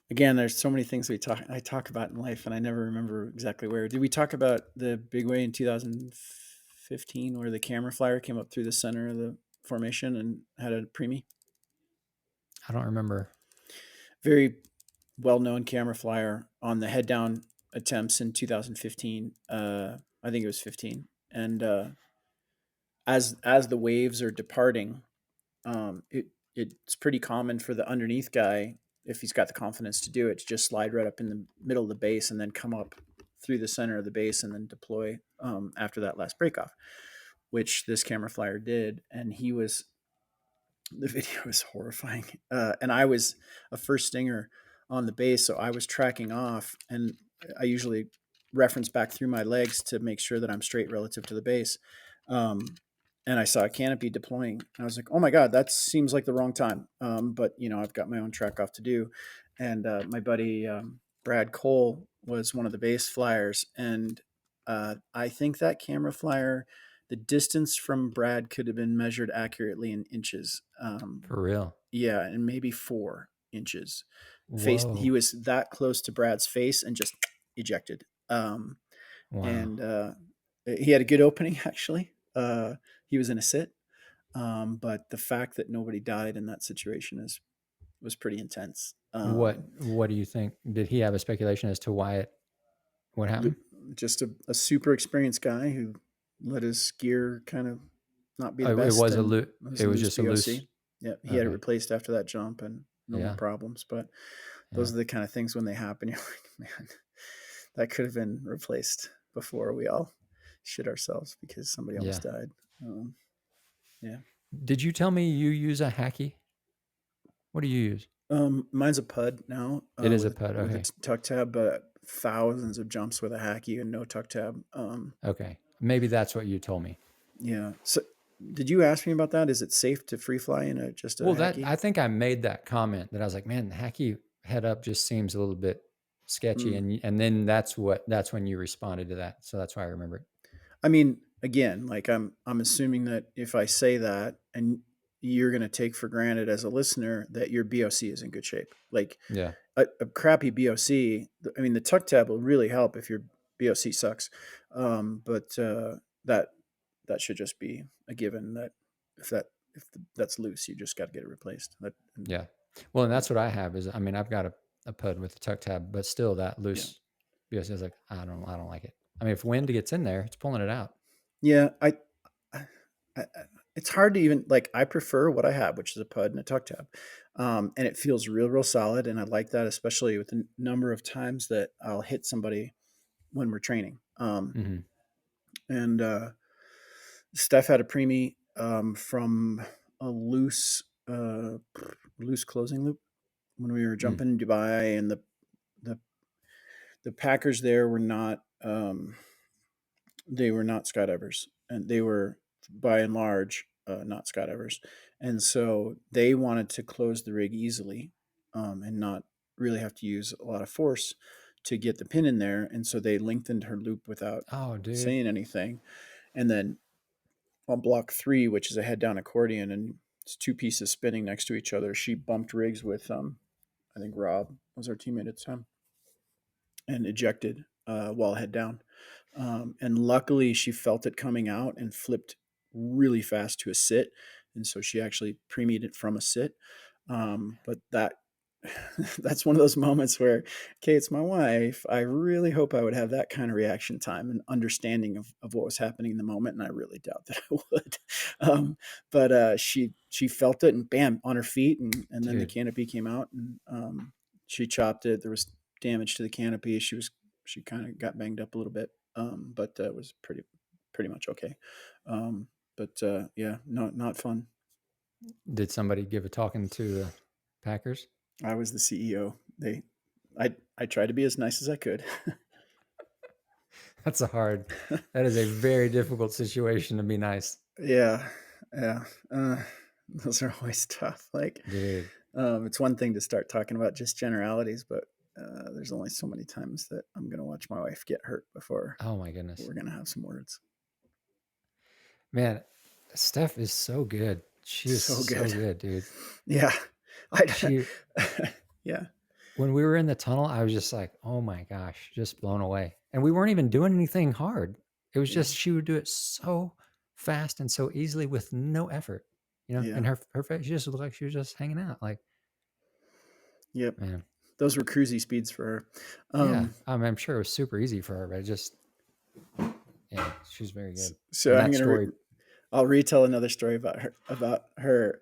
Again, there's so many things I talk about in life, and I never remember exactly where. Did we talk about the big way in 2015 where the camera flyer came up through the center of the formation and had a preemie? I don't remember. Very well known camera flyer on the head down attempts in 2015. I think it was 15. And as the waves are departing, it's pretty common for the underneath guy, if he's got the confidence to do it, to just slide right up in the middle of the base and then come up through the center of the base and then deploy after that last breakoff, which this camera flyer did. And the video was horrifying. And I was a first stinger on the base, so I was tracking off, and I usually reference back through my legs to make sure that I'm straight relative to the base. Um, and I saw a canopy deploying. I was like, "Oh my god, that seems like the wrong time." But I've got my own track off to do, and my buddy Brad Cole was one of the base flyers, and I think that camera flyer, the distance from Brad could have been measured accurately in inches. For real. Yeah, and maybe 4 inches. He Whoa. was that close to Brad's face and just ejected. Wow. And he had a good opening actually. He was in a sit, but the fact that nobody died in that situation is was pretty intense. What do you think? Did he have a speculation as to what happened? Just a super experienced guy who let his gear kind of not be the It best, was a and loose. it was It a was loose just a loose. BOC. Yeah, he had it Okay. replaced after that jump and no more Yeah. problems. But Yeah. those are the kind of things when they happen, you're like, man, that could have been replaced before we all shit ourselves because somebody Yeah. almost died. Um, yeah. Did you tell me you use a hacky? What do you use? Mine's a PUD now, It is a with putt. a Okay. tuck tab, but thousands of jumps with a hacky and no tuck tab. Okay. Maybe that's what you told me. Yeah. So did you ask me about that? Is it safe to free fly in just a Well, that hacky? I think I made that comment that I was like, man, the hacky head up just seems a little bit sketchy, Mm. and then that's when you responded to that, so that's why I remember it. I mean, again, like I'm assuming that if I say that and you're going to take for granted as a listener that your BOC is in good shape. Like Yeah, a crappy BOC, I mean, the tuck tab will really help if your BOC sucks. But that that should just be a given that if that if that's loose, you just got to get it replaced. That yeah. Well, and that's what I have is I mean I've got a pud with a tuck tab, but still that yeah. loose BS is like I don't like it. I mean if wind gets in there, it's pulling it out. Yeah, I it's hard to even like. I prefer what I have, which is a pud and a tuck tab, and it feels real solid. And I like that, especially with the number of times that I'll hit somebody when we're training. Hmm. And Steph had a preemie from a loose closing loop when we were Mm. jumping in Dubai, and the the Packers there were not. They were not skydivers, and they were by and large not skydivers, and so they wanted to close the rig easily and not really have to use a lot of force to get the pin in there, and so they lengthened her loop without Oh, dude. saying anything, and then on block 3, which is a head down accordion and it's two pieces spinning next to each other, she bumped rigs with I think Rob was our teammate at the time and ejected while head down. And luckily, she felt it coming out and flipped really fast to a sit. And so she actually premied it from a sit. But that that's one of those moments where, okay, it's my wife. I really hope I would have that kind of reaction time and understanding of what was happening in the moment, and I really doubt that I would. But she felt it, and bam, on her feet, and then the Dude, canopy came out, and she chopped it. There was damage to the canopy. She kind of got banged up a little bit, but it was pretty much okay. But yeah, not fun. did somebody give a talking to the Packers? I was the CEO. I tried to be as nice as I could. That's a hard. That is a very difficult situation to be nice, Yeah, yeah. Those are always tough. Like, dude. it's one thing to start talking about just generalities, but there's only so many times that I'm gonna watch my wife get hurt before Oh my goodness, we're gonna have some words. man. Steph is so good. She is So so good. good, dude. Yeah. I. She Yeah. when we were in the tunnel, I was just like, oh my gosh, just blown away. And we weren't even doing anything hard. It was Yeah. just she would do it so fast and so easily with no effort, you know. Yeah. And her face, she just looked like she was just hanging out. Like, Yep. man, Those were cruisy speeds for her. yeah. Um, I mean, I'm sure it was super easy for her, but it just yeah, she's very good. so And I'm that gonna story, I'll retell another story about her.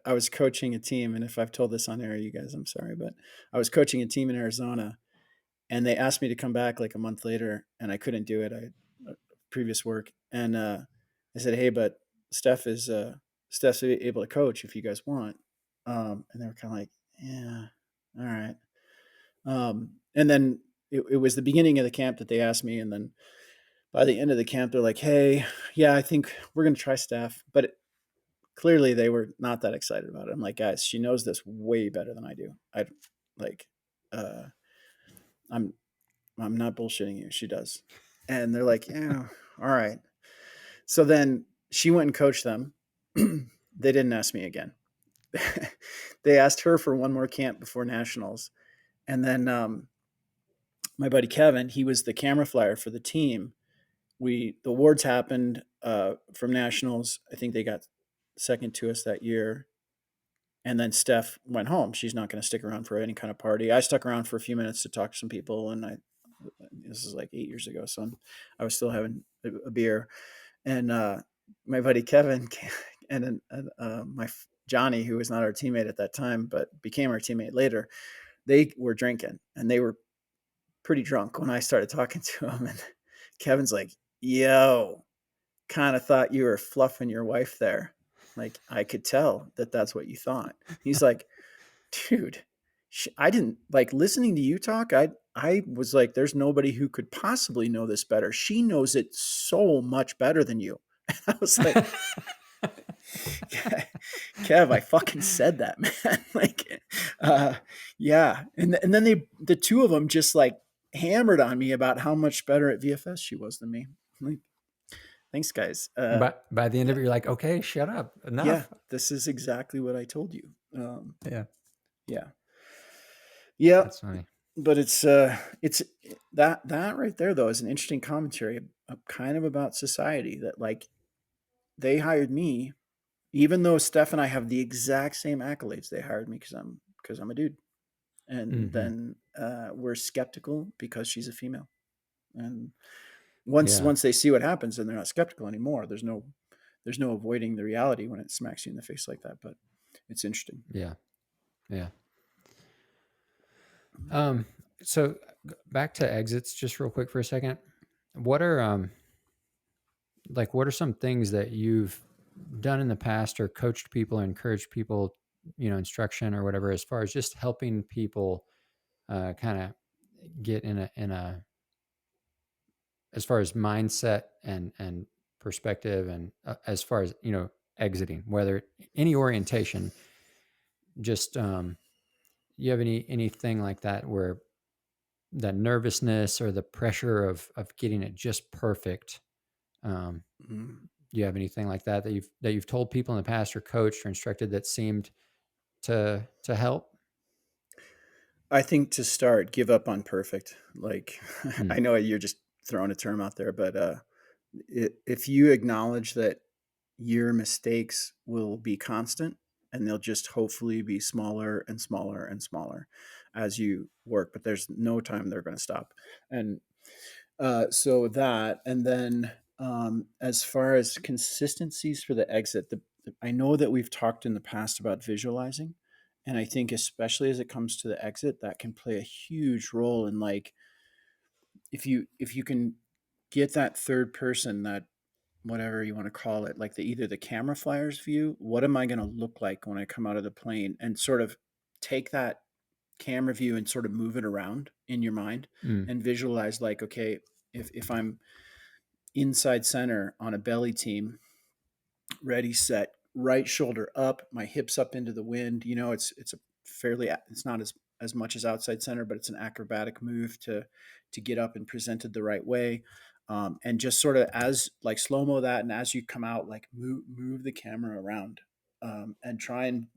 I was coaching a team, and if I've told this on air, you guys, I'm sorry, but I was coaching a team in Arizona, and they asked me to come back like a month later, and I couldn't do it. I had previous work, and I said, "Hey, but Steph is Steph's able to coach if you guys want." And they were kind of like, "Yeah, all right." And then it was the beginning of the camp that they asked me, and then by the end of the camp, they're like, "Hey, yeah, I think we're gonna try Steph," but clearly they were not that excited about it. I'm like, guys, she knows this way better than I do. I like, uh, I'm I'm not bullshitting you. She does, and they're like, yeah, all right. So then she went and coached them. They didn't ask me again. They asked her for one more camp before nationals, and then my buddy Kevin, he was the camera flyer for the team. The awards happened from nationals. I think they got second to us that year. And then Steph went home. She's not going to stick around for any kind of party. I stuck around for a few minutes to talk to some people, and this is like 8 years ago, so I was still having a beer. And my buddy Kevin and my Johnny, who was not our teammate at that time but became our teammate later, they were drinking and they were pretty drunk when I started talking to them. And Kevin's like, "Yo, kind of thought you were fluffing your wife there. Like, I could tell that that's what you thought." He's like, "Dude, I didn't like listening to you talk. I was like, there's nobody who could possibly know this better. She knows it so much better than you." I was like, Kev, I fucking said that, man. Like, uh, yeah. And then the two of them just like hammered on me about how much better at VFS she was than me. I'm like, thanks, guys. But by the end Yeah, of it, you're like, okay, shut up, yeah, enough. this is exactly what I told you. Yeah, Yeah, yeah. that's funny. But it's that right there though is an interesting commentary, kind of about society that like they hired me, even though Steph and I have the exact same accolades. They hired me because I'm a dude, and Hmm. then we're skeptical because she's a female. And Yeah, once they see what happens, then they're not skeptical anymore. There's no avoiding the reality when it smacks you in the face like that. But it's interesting. yeah, yeah. Um, so back to exits just real quick for a second. What are what are some things that you've done in the past or coached people or encouraged people, instruction or whatever, as far as just helping people kind of get in a as far as mindset and perspective and as far as exiting, whether any orientation, just you have anything like that where that nervousness or the pressure of getting it just perfect. um, Mm. do you have anything like that you've told people in the past or coached or instructed that seemed to help? I think to start, give up on perfect. Like, I Mm, know you're just throwing a term out there, but if you acknowledge that your mistakes will be constant and they'll just hopefully be smaller and smaller and smaller as you work, but there's no time they're going to stop. And so that, and then as far as consistencies for the exit, I know that we've talked in the past about visualizing, and I think especially as it comes to the exit, that can play a huge role in like if you can get that third person, that whatever you want to call it, like either the camera flyer's view, what am I going to look like when I come out of the plane, and sort of take that camera view and sort of move it around in your mind mm, and visualize like, okay, if I'm inside center on a belly team, ready, set, right shoulder up, my hips up into the wind. It's a fairly, it's not as much as outside center, but it's an acrobatic move to get up and presented the right way. And just sort of as like slow mo that, and as you come out, like move the camera around, and try and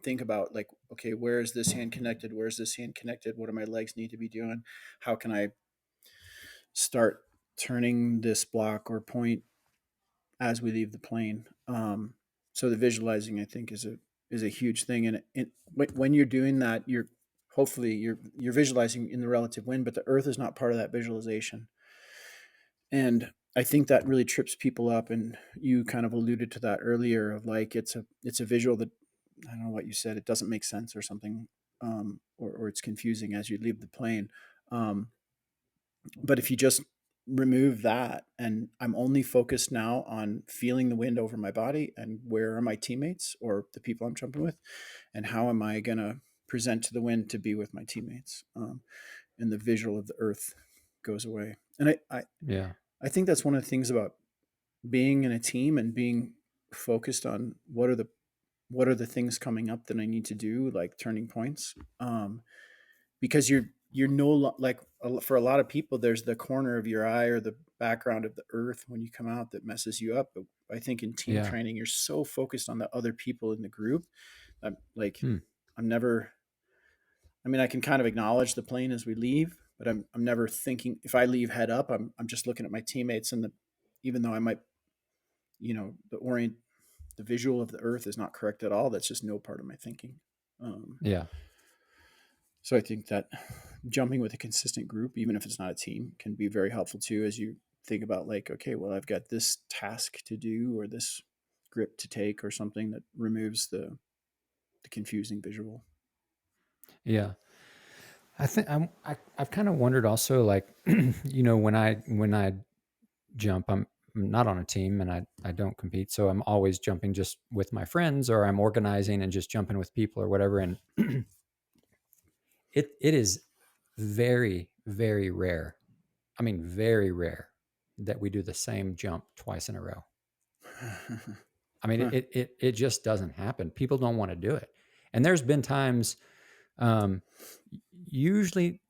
think about like, okay, where is this hand connected? Where's this hand connected? What do my legs need to be doing? How can I start turning this block or point as we leave the plane? So the visualizing, I think, is a huge thing. And when you're doing that, you're visualizing in the relative wind, but the Earth is not part of that visualization. And I think that really trips people up. And you kind of alluded to that earlier, of like it's a visual that, I don't know what you said, it doesn't make sense or something, or it's confusing as you leave the plane. Um, but if you just remove that, and I'm only focused now on feeling the wind over my body and where are my teammates or the people I'm jumping with, and how am I going to present to the wind to be with my teammates, and the visual of the earth goes away. And yeah, I think that's one of the things about being in a team and being focused on what are the things coming up that I need to do, like turning points. Because you're like, for a lot of people, there's the corner of your eye or the background of the earth when you come out that messes you up. But I think in team yeah. training, you're so focused on the other people in the group. I'm like, Hmm. I'm never, I mean, I can kind of acknowledge the plane as we leave, but I'm never thinking, if I leave head up, I'm just looking at my teammates, and even though I might, the visual of the earth is not correct at all. That's just no part of my thinking. Um, Yeah, so I think that jumping with a consistent group, even if it's not a team, can be very helpful too, as you think about like, okay, well, I've got this task to do or this grip to take or something that removes the confusing visual. yeah. I think I've kind of wondered also, like, when I jump, I'm not on a team and I don't compete, so I'm always jumping just with my friends, or I'm organizing and just jumping with people or whatever. And it is very, very rare. I mean, very rare that we do the same jump twice in a row. I mean, Huh. it just doesn't happen. People don't want to do it. And there's been times, um, usually,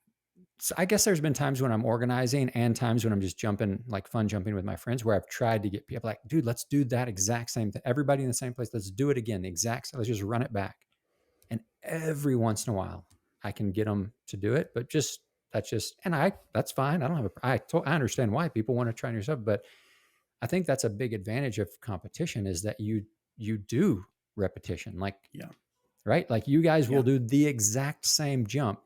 so I guess there's been times when I'm organizing and times when I'm just jumping, like fun jumping with my friends, where I've tried to get people like, dude, let's do that exact same thing. Everybody in the same place. Let's do it again. The exact same. Let's just run it back. And every once in a while, I can get them to do it. But just that's just, and that's fine. I don't have a. I understand why people want to try new stuff, but I think that's a big advantage of competition is that you do repetition, like Yeah. right, like you guys will Yeah. do the exact same jump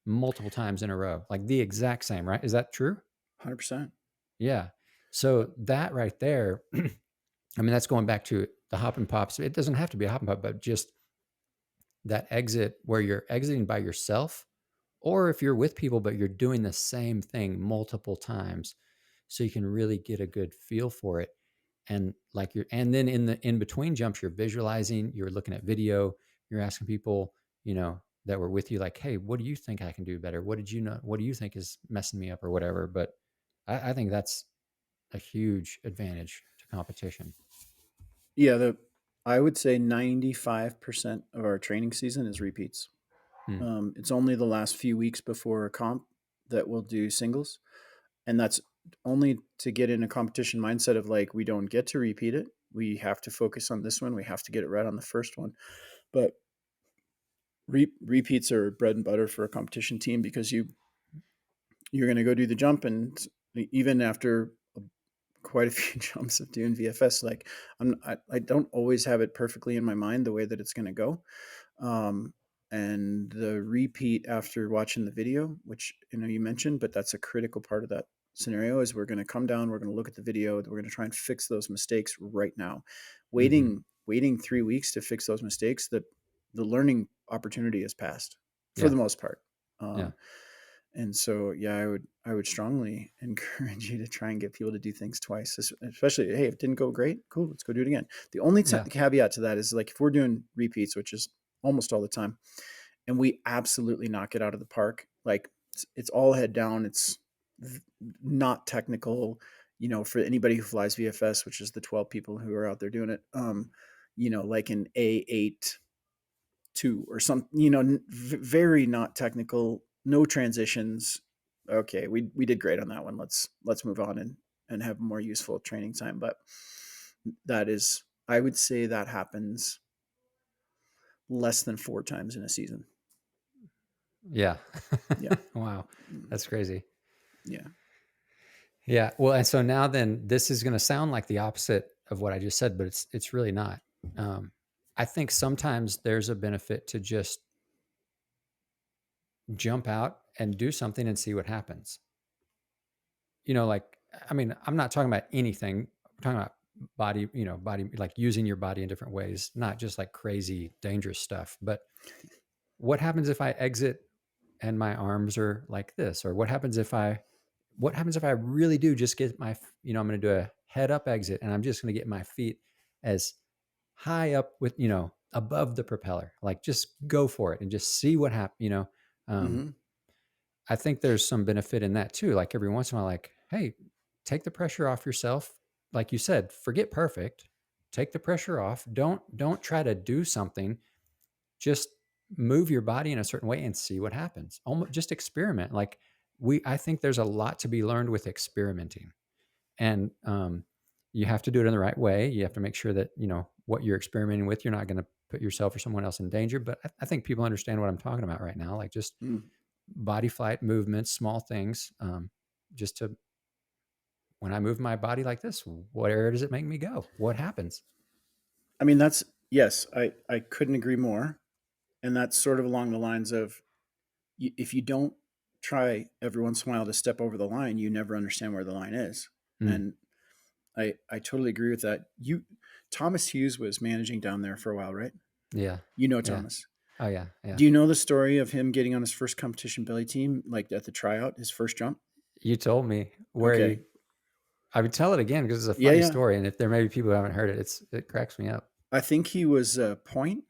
multiple times in a row, like the exact same, right? Is that true? 100%. Yeah. So that right there, I mean, that's going back to the hop and pops. It doesn't have to be a hop and pop, but just that exit where you're exiting by yourself, or if you're with people, but you're doing the same thing multiple times, so you can really get a good feel for it. And like you're, and then in the in between jumps, you're visualizing, you're looking at video, you're asking people, that were with you, like, hey, what do you think I can do better? What did you know? What do you think is messing me up or whatever? But I think that's a huge advantage to competition. Yeah, the I would say 95% of our training season is repeats. Hmm. It's only the last few weeks before a comp that we'll do singles, and that's only to get in a competition mindset of like we don't get to repeat it. We have to focus on this one. We have to get it right on the first one. But repeats are bread and butter for a competition team because you're going to go do the jump, and even after quite a few jumps of doing VFS, like I don't always have it perfectly in my mind the way that it's going to go. Um, and the repeat after watching the video, which you mentioned, but that's a critical part of that scenario, is we're going to come down, we're going to look at the video, we're going to try and fix those mistakes right now. Mm-hmm. Waiting 3 weeks to fix those mistakes, the learning opportunity has passed for Yeah. the most part. Yeah. Um, and so, yeah, I would strongly encourage you to try and get people to do things twice, especially, hey, if it didn't go great, cool, let's go do it again. The only Yeah. caveat to that is like if we're doing repeats, which is almost all the time, and we absolutely knock it out of the park, like it's all head down, it's not technical, for anybody who flies VFS, which is the 12 people who are out there doing it, like an A8 two or some, very not technical, no transitions. Okay, we did great on that one. Let's move on and have more useful training time. But that is, I would say that happens less than 4 times in a season. Yeah. Yeah. Wow. Mm, That's crazy. yeah. Yeah. Well, and so now then this is going to sound like the opposite of what I just said, but it's really not. Um, I think sometimes there's a benefit to just jump out and do something and see what happens. Like, I mean, I'm not talking about anything. I'm talking about body, body, like using your body in different ways, not just like crazy, dangerous stuff. But what happens if I exit and my arms are like this? Or what happens if I really do just get I'm going to do a head up exit and I'm just going to get my feet as high up with, above the propeller, like just go for it and just see what happens. Um, Mm-hmm. I think there's some benefit in that too. Like every once in a while, like, hey, take the pressure off yourself. Like you said, forget perfect. Take the pressure off. Don't try to do something. Just move your body in a certain way and see what happens. Almost just experiment. Like I think there's a lot to be learned with experimenting, and you have to do it in the right way. You have to make sure that what you're experimenting with, you're not going to put yourself or someone else in danger. But I think people understand what I'm talking about right now. Like just Mm. body flight movements, small things, just to when I move my body like this, where does it make me go? What happens? I mean, that's, yes, I couldn't agree more. And that's sort of along the lines of, if you don't try every once in a while to step over the line, you never understand where the line is. Mm, And I totally agree with that. Thomas Hughes was managing down there for a while, right? yeah, yeah. Thomas. Oh yeah, yeah. Do you know the story of him getting on his first competition belly team, like at the tryout, his first jump? You told me where Okay. he. I would tell it again because it's a Yeah, funny yeah. story, and if there may be people who haven't heard it, it cracks me up. I think he was a point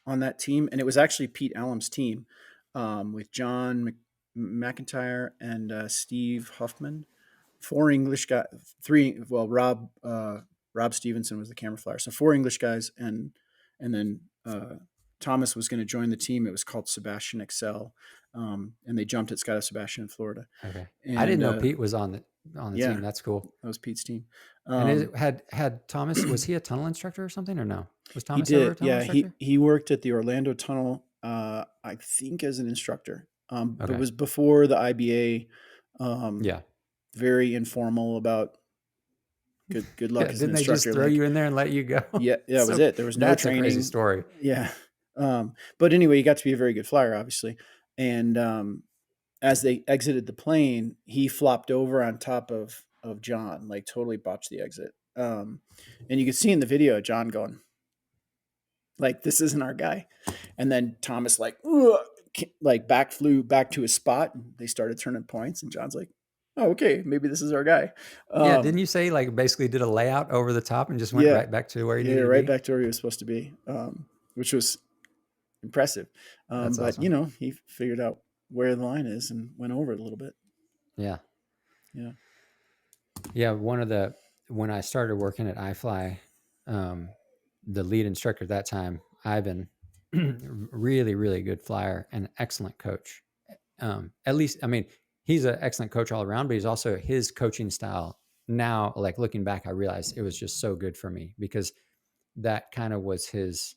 on that team, and it was actually Pete Allen's team, with John McIntyre and Steve Huffman. four English guys, three. Well, Rob Stevenson was the camera flyer, so four English guys, and then Thomas was going to join the team. It was called Sebastian Excel, and they jumped at Skydive Sebastian in Florida. Okay. I didn't And know Pete was on the yeah, team. That's cool. that was Pete's team. And Um, had Thomas, was he a tunnel instructor or something, or no? Was he Thomas ever did, a tunnel yeah. instructor? He worked at the Orlando Tunnel, I think, as an instructor. But it Okay. was before the IBA. Yeah. Very informal about good Yeah. luck as an Didn't they just instructor. throw Like, you in there and let you go? yeah, that was So it. There was no that's a crazy training. story. Yeah. But anyway, he got to be a very good flyer, obviously. And as they exited the plane, he flopped over on top of John, like totally botched the exit. And you could see in the video John going, like, this isn't our guy. And then Thomas like flew back to his spot, and they started turning points, and John's like, oh, okay, maybe this is our guy. Yeah. Didn't you say like basically did a layout over the top and just went Yeah, right back to where he yeah, needed to right be? back to where he was supposed to be, which was impressive. That's But awesome. he figured out where the line is and went over it a little bit. Yeah. Yeah. Yeah. When I started working at iFly, um, the lead instructor at that time, Ivan, really, really good flyer and excellent coach. At least, I mean, he's an excellent coach all around, but he's also his coaching style. Now, like looking back, I realized it was just so good for me because that kind of was his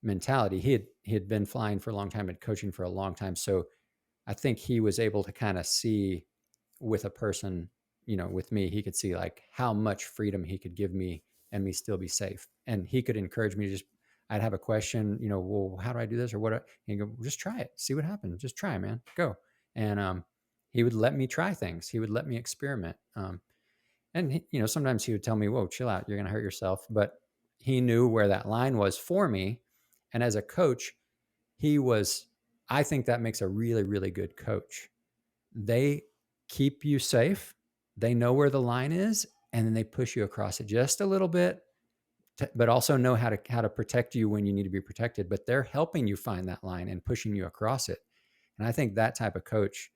mentality. He had been flying for a long time and coaching for a long time. So I think he was able to kind of see with a person, with me, he could see like how much freedom he could give me and me still be safe. And he could encourage me to just, I'd have a question, well, how do I do this or what? And he'd go, just try it, see what happens. Just try, man, go. And he would let me try things. He would let me experiment. And sometimes he would tell me, whoa, chill out, you're going to hurt yourself. But he knew where that line was for me. And as a coach, he was, I think that makes a really, really good coach. They keep you safe. They know where the line is, and then they push you across it just a little bit, but also know how to protect you when you need to be protected. But they're helping you find that line and pushing you across it. And I think that type of coach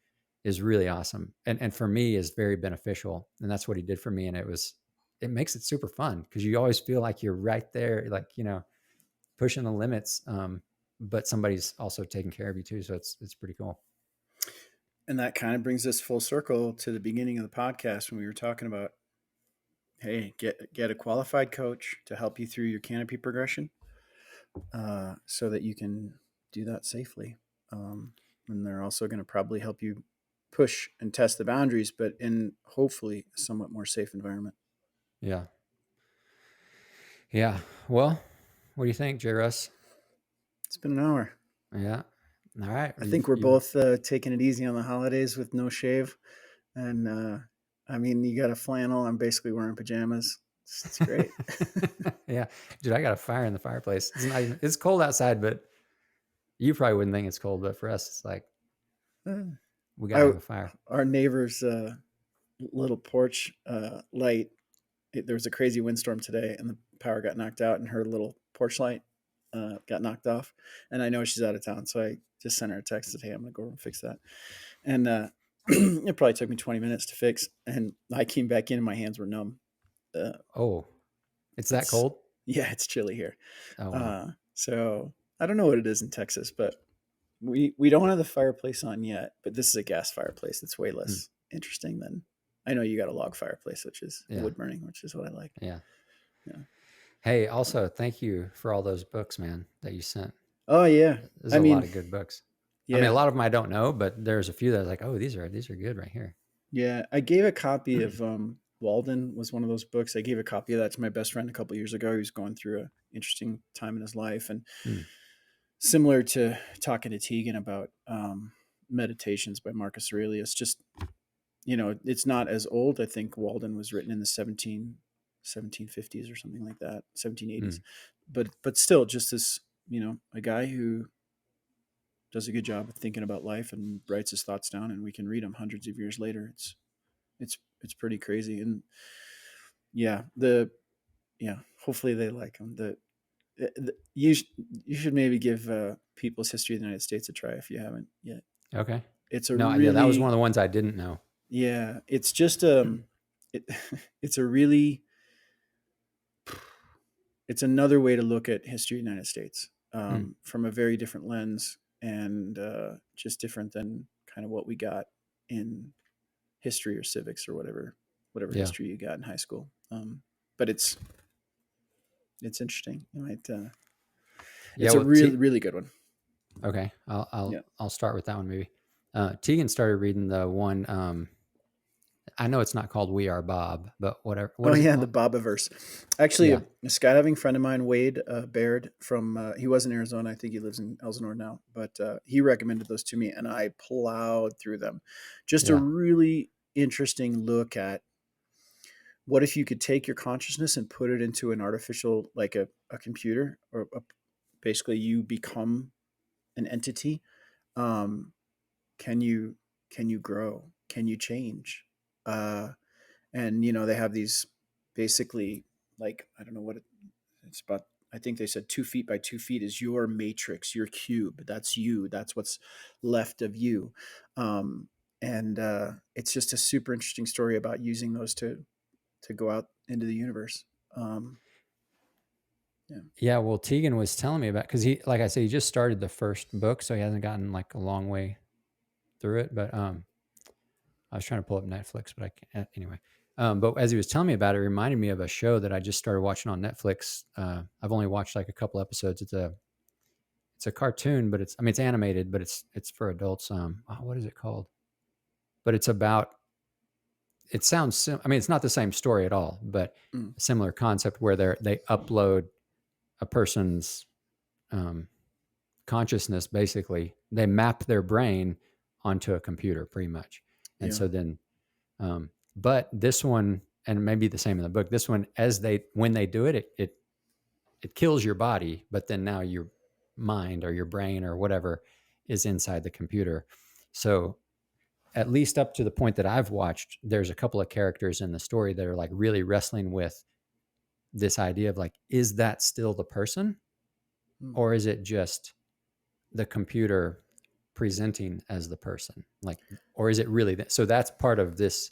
is really awesome, and for me is very beneficial. And that's what he did for me. And it makes it super fun because you always feel like you're right there, like pushing the limits. But somebody's also taking care of you too, so it's pretty cool. And that kind of brings us full circle to the beginning of the podcast when we were talking about, hey, get a qualified coach to help you through your canopy progression, so that you can do that safely. And they're also going to probably help you push and test the boundaries, but in hopefully a somewhat more safe environment. Yeah. Yeah. Well, what do you think, JRuss? It's been an hour. Yeah. All right. I think we're both taking it easy on the holidays with no shave. And I mean, you got a flannel. I'm basically wearing pajamas. It's great. Yeah, dude, I got a fire in the fireplace. It's cold outside, but you probably wouldn't think it's cold. But for us, it's like we got to I have a fire. Our neighbor's little porch light. There was a crazy windstorm today, and the power got knocked out, and her little porch light got knocked off. And I know she's out of town, so I just sent her a text and said, "Hey, I'm gonna go over and fix that." And it probably took me 20 minutes to fix. And I came back in, and my hands were numb. Uh, Oh, it's that it's cold? Yeah, it's chilly here. Oh wow. So I don't know what it is in Texas, but we don't have the fireplace on yet. But this is a gas fireplace. It's way Hmm. less interesting than, I know you got a log fireplace, which is Yeah. wood burning, which is what I like. Yeah. Yeah. Hey, also thank you for all those books, man, that you sent. Oh yeah. There's I a lot mean, of good books. I mean, a yeah, lot of them I don't know, but there's a few that I was like, oh, these are good right here. yeah. I gave a copy of Walden was one of those books. I gave a copy of that to my best friend a couple years ago. He was going through a interesting time in his life, and Hmm. similar to talking to Tegan about Meditations by Marcus Aurelius. Just, it's not as old. I think Walden was written in the 1750s or something like that, 1780s. Hmm. But still, just this, a guy who does a good job of thinking about life and writes his thoughts down, and we can read them hundreds of years later. It's pretty crazy. And yeah, hopefully they like them. You should maybe give People's History of the United States a try if you haven't yet. Okay. It's a No, yeah, that was one really, of the ones I didn't know. yeah, it's just it it's a really it's another way to look at history of the United States, Mm, from a very different lens, and just different than kind of what we got in history or civics or whatever yeah. history you got in high school. But it's interesting. You might Yeah. it's a Well, really good one. okay. Yeah. I'll start with that one maybe. Tegan started reading the one. I know it's not called We Are Bob, but whatever. What Oh is it yeah, the called? Bobiverse. Actually, Yeah. a skydiving friend of mine, Wade Baird from he was in Arizona. I think he lives in Elsinore now, but he recommended those to me, and I plowed through them. Just a Yeah. really interesting look at what if you could take your consciousness and put it into an artificial, like a computer, or basically you become an entity. Um, can you grow? Can you change? Uh, and they have these, basically, like, I don't know what it's about. I think they said 2 feet by 2 feet is your matrix, your cube. That's you. That's what's left of you. Um, and it's just a super interesting story about using those to go out into the universe. Um, yeah. Yeah. Well, Tegan was telling me about, because he, like I said, he just started the first book, so he hasn't gotten like a long way through it. But I was trying to pull up Netflix, but I can't anyway. But as he was telling me about it, it reminded me of a show that I just started watching on Netflix. I've only watched like a couple episodes. It's a cartoon, but it's animated, but it's for adults. What is it called? But it's about, it sounds I mean, it's not the same story at all, but Mm, a similar concept where they upload a person's um, consciousness. Basically, they map their brain onto a computer, pretty much. And yeah. so then, but this one, and maybe the same in the book. This one, as they when they do it, it kills your body, but then now your mind or your brain or whatever is inside the computer. So at least up to the point that I've watched, there's a couple of characters in the story that are like really wrestling with this idea of like, is that still the person, Mm, or is it just the computer presenting as the person? Like, or is it really that? So that's part of this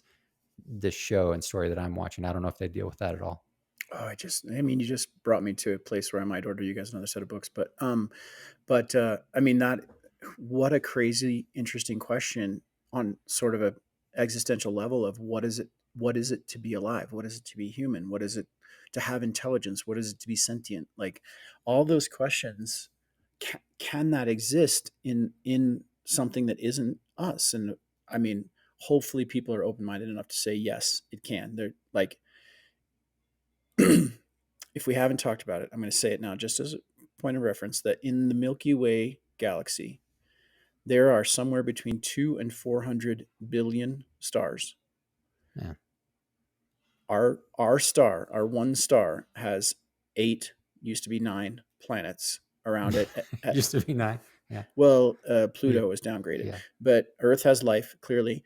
show and story that I'm watching. I don't know if they deal with that at all. oh, I mean, you just brought me to a place where I might order you guys another set of books. But I mean, that what a crazy interesting question on sort of a existential level of what is it to be alive? What is it to be human? What is it to have intelligence? What is it to be sentient? Like, all those questions, can that exist in something that isn't us? And I mean, hopefully people are open-minded enough to say yes, it can. They're like, if we haven't talked about it, I'm going to say it now just as a point of reference, that in the Milky Way galaxy, there are somewhere between 2 and 400 billion stars. Yeah. Our star, our one star, has 8, used to be 9 planets around it. Just to be nice. Yeah. Well, We, Pluto was downgraded, yeah. but Earth has life, clearly.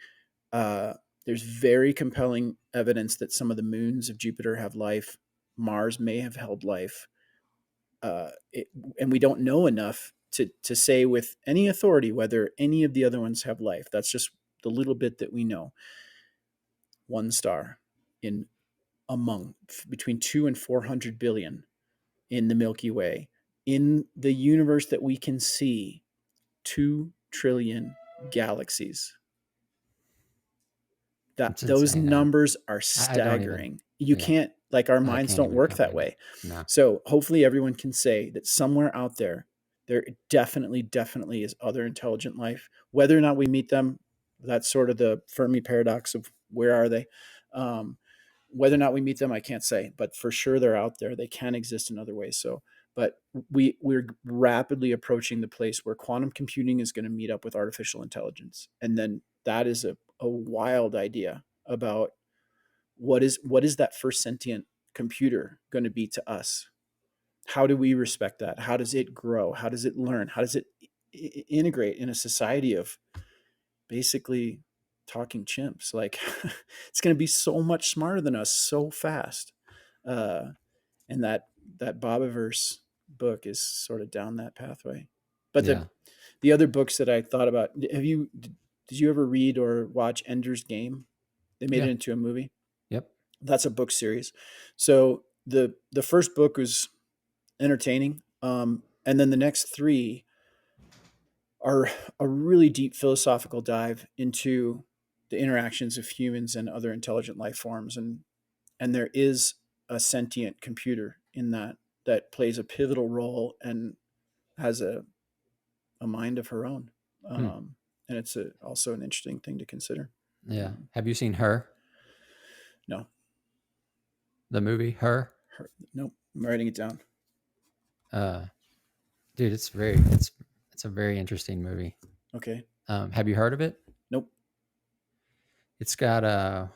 Uh, there's very compelling evidence that some of the moons of Jupiter have life. Mars may have held life. It, and we don't know enough to say with any authority whether any of the other ones have life. That's just the little bit that we know. One star in among between 2 and 400 billion in the Milky Way. In the universe that we can see, 2 trillion galaxies. That It's those insane. numbers are I don't even, staggering. You yeah, can't, like, our I minds can't don't even work that comprehend it. way. No. So hopefully everyone can say that somewhere out there, there definitely is other intelligent life. Whether or not we meet them, that's sort of the Fermi paradox of where are they. Um, whether or not we meet them, I can't say, but for sure they're out there. They can exist in other ways. So, but we're rapidly approaching the place where quantum computing is going to meet up with artificial intelligence, and then that is a wild idea about what is that first sentient computer going to be to us. How do we respect that? How does it grow? How does it learn? How does it integrate in a society of basically talking chimps? Like, it's going to be so much smarter than us so fast. uh, and that Bobiverse book is sort of down that pathway. But Yeah. the other books that I thought about, did you ever read or watch Ender's Game? They made Yeah. it into a movie. Yep. That's a book series. So the first book was entertaining, and then the next three are a really deep philosophical dive into the interactions of humans and other intelligent life forms, and there is a sentient computer in that plays a pivotal role and has a mind of her own. Hmm. And it's also an interesting thing to consider. Yeah. Um, Have you seen Her, no, the movie Her? nope. I'm writing it down. Uh, dude, it's a very interesting movie. Okay. Have you heard of it? Nope. It's got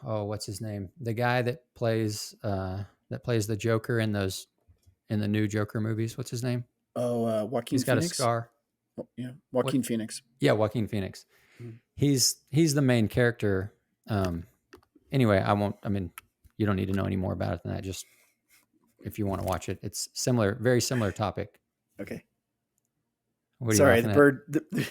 what's his name? The guy that plays the Joker in the new Joker movies. What's his name? Oh, He's Joaquin got a Phoenix. scar. Oh, yeah, What? Joaquin Phoenix. Yeah, Joaquin Phoenix. Mhm. He's the main character. Um, anyway, I won't. I mean, you don't need to know any more about it than that. Just if you want to watch it, it's similar, very similar topic. Okay. What are you Sorry, the laughing at? bird.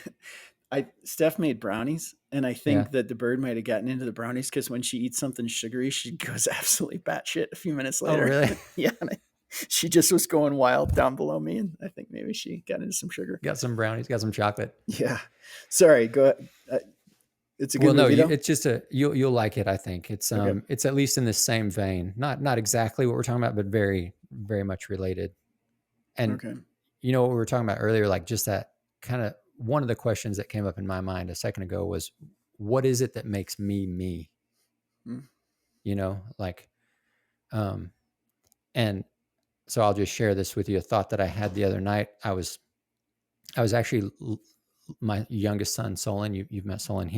I Steph made brownies, and I Yeah. think that the bird might have gotten into the brownies because when she eats something sugary, she goes absolutely batshit a few minutes Oh, later. really? Yeah, she just was going wild down below me, and I think maybe she got into some sugar. Got some brownies. Got some chocolate. Yeah. Sorry. Go ahead. It's a good Well, no, movie though. it's just a you'll like it. I think Okay. it's at least in the same vein. Not exactly what we're talking about, but very much related. And Okay. you know what we were talking about earlier, like just that kind of one of the questions that came up in my mind a second ago was, what is it that makes me me? Mm. You know, like, um, and so I'll just share this with you. A thought that I had the other night. I was actually my youngest son, Solon. You've met Solon.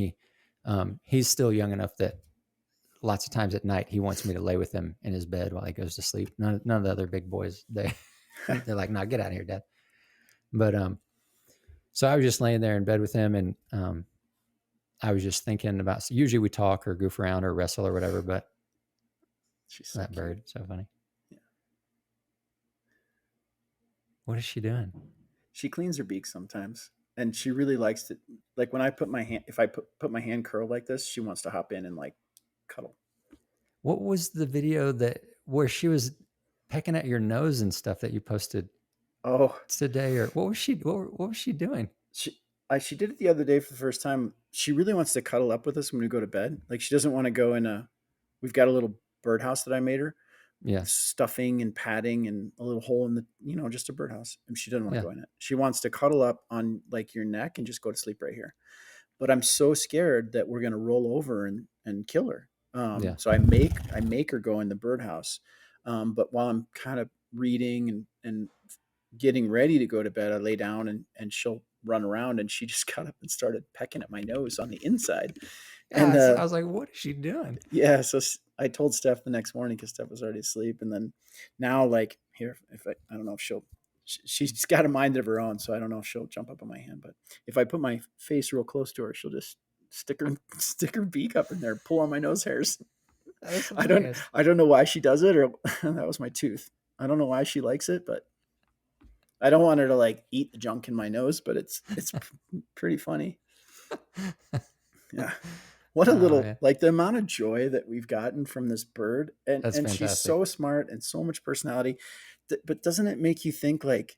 He's still young enough that lots of times at night he wants me to lay with him in his bed while he goes to sleep. None of the other big boys they're like, "No, get out of here, Dad." But so I was just laying there in bed with him, and I was just thinking about. So usually we talk or goof around or wrestle or whatever, but She's so that cute. bird, so funny. Yeah. What is she doing? She cleans her beak sometimes, and she really likes to. Like when I put my hand, if I put my hand curled like this, she wants to hop in and like cuddle. What was the video that where she was pecking at your nose and stuff that you posted Oh, today, or what was she doing? she did it the other day for the first time. She really wants to cuddle up with us when we go to bed. Like she doesn't want to go in a. We've got a little birdhouse that I made her, Yeah, stuffing and padding and a little hole in the just a birdhouse. And she doesn't want to yeah, go in it. She wants to cuddle up on like your neck and just go to sleep right here. But I'm so scared that we're gonna roll over and kill her. yeah. So I make her go in the birdhouse. But while I'm kind of reading and getting ready to go to bed, I lay down and she'll run around, and she just got up and started pecking at my nose on the inside. And Yeah, I was like, what is she doing? yeah, so I told Steph the next morning because Steph was already asleep, and then now like here, if I don't know if she's got a mind of her own, so I don't know if she'll jump up on my hand, but if I put my face real close to her, she'll just stick her beak up in there, pull on my nose hairs. That's I don't hilarious. I don't know why she does it, or that was my tooth. I don't know why she likes it, but I don't want her to like eat the junk in my nose, but it's pretty funny. Yeah. What a Oh little man, like the amount of joy that we've gotten from this bird, and that's she's fantastic. so smart and so much personality. But doesn't it make you think like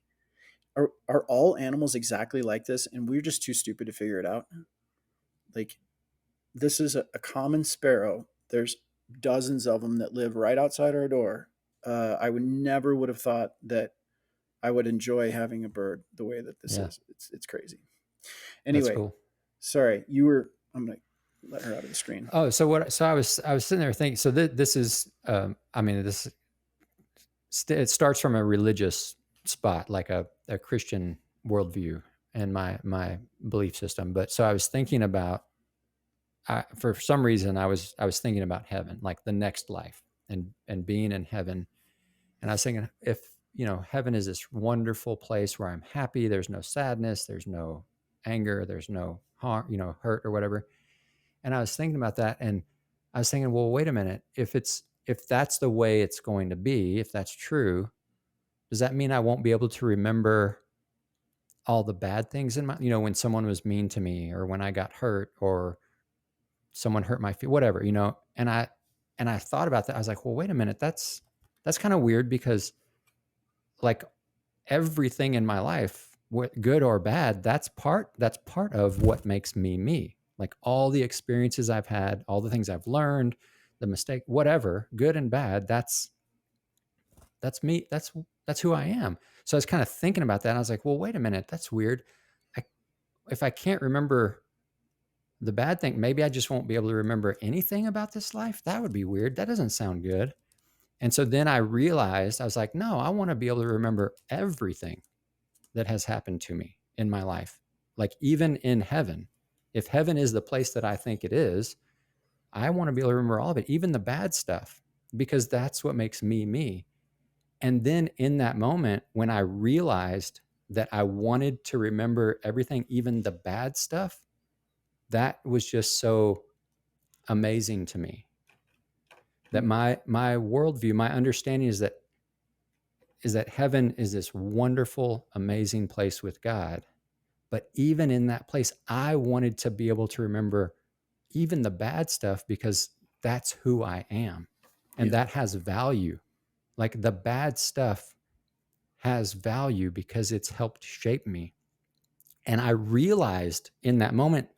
are all animals exactly like this and we're just too stupid to figure it out? Like this is a common sparrow. There's dozens of them that live right outside our door. I would never would have thought that I would enjoy having a bird the way that this Yeah, is. It's crazy. that's Anyway, cool. sorry, you were. I'm gonna let her out of the screen. Oh, so what? So I was sitting there thinking. So this is, I mean, it starts from a religious spot, like a Christian worldview and my belief system. But so I was thinking about, for some reason, I was thinking about heaven, like the next life, and being in heaven. And I was thinking, if heaven is this wonderful place where I'm happy, there's no sadness, there's no anger, there's no harm, hurt or whatever. And I was thinking about that, and I was thinking, well, wait a minute. If that's the way it's going to be, if that's true, does that mean I won't be able to remember all the bad things in my, when someone was mean to me, or when I got hurt, or someone hurt my feet, whatever, And And I thought about that. I was like, well, wait a minute. That's kind of weird because like everything in my life, good or bad, that's part of what makes me me. Like all the experiences I've had, all the things I've learned, the mistake, whatever, good and bad, that's me. That's who I am. So I was kind of thinking about that. And I was like, well, wait a minute, that's weird. I, if I can't remember the bad thing, maybe I just won't be able to remember anything about this life. That would be weird. That doesn't sound good. And so then I realized, I was like, no, I want to be able to remember everything that has happened to me in my life. Like even in heaven, if heaven is the place that I think it is, I want to be able to remember all of it, even the bad stuff, because that's what makes me me. And then in that moment, when I realized that I wanted to remember everything, even the bad stuff, that was just so amazing to me. That Hmm. my worldview, my understanding is that heaven is this wonderful, amazing place with God. But even in that place, I wanted to be able to remember even the bad stuff because that's who I am. And Yeah. that has value. Like the bad stuff has value because it's helped shape me. And I realized in that moment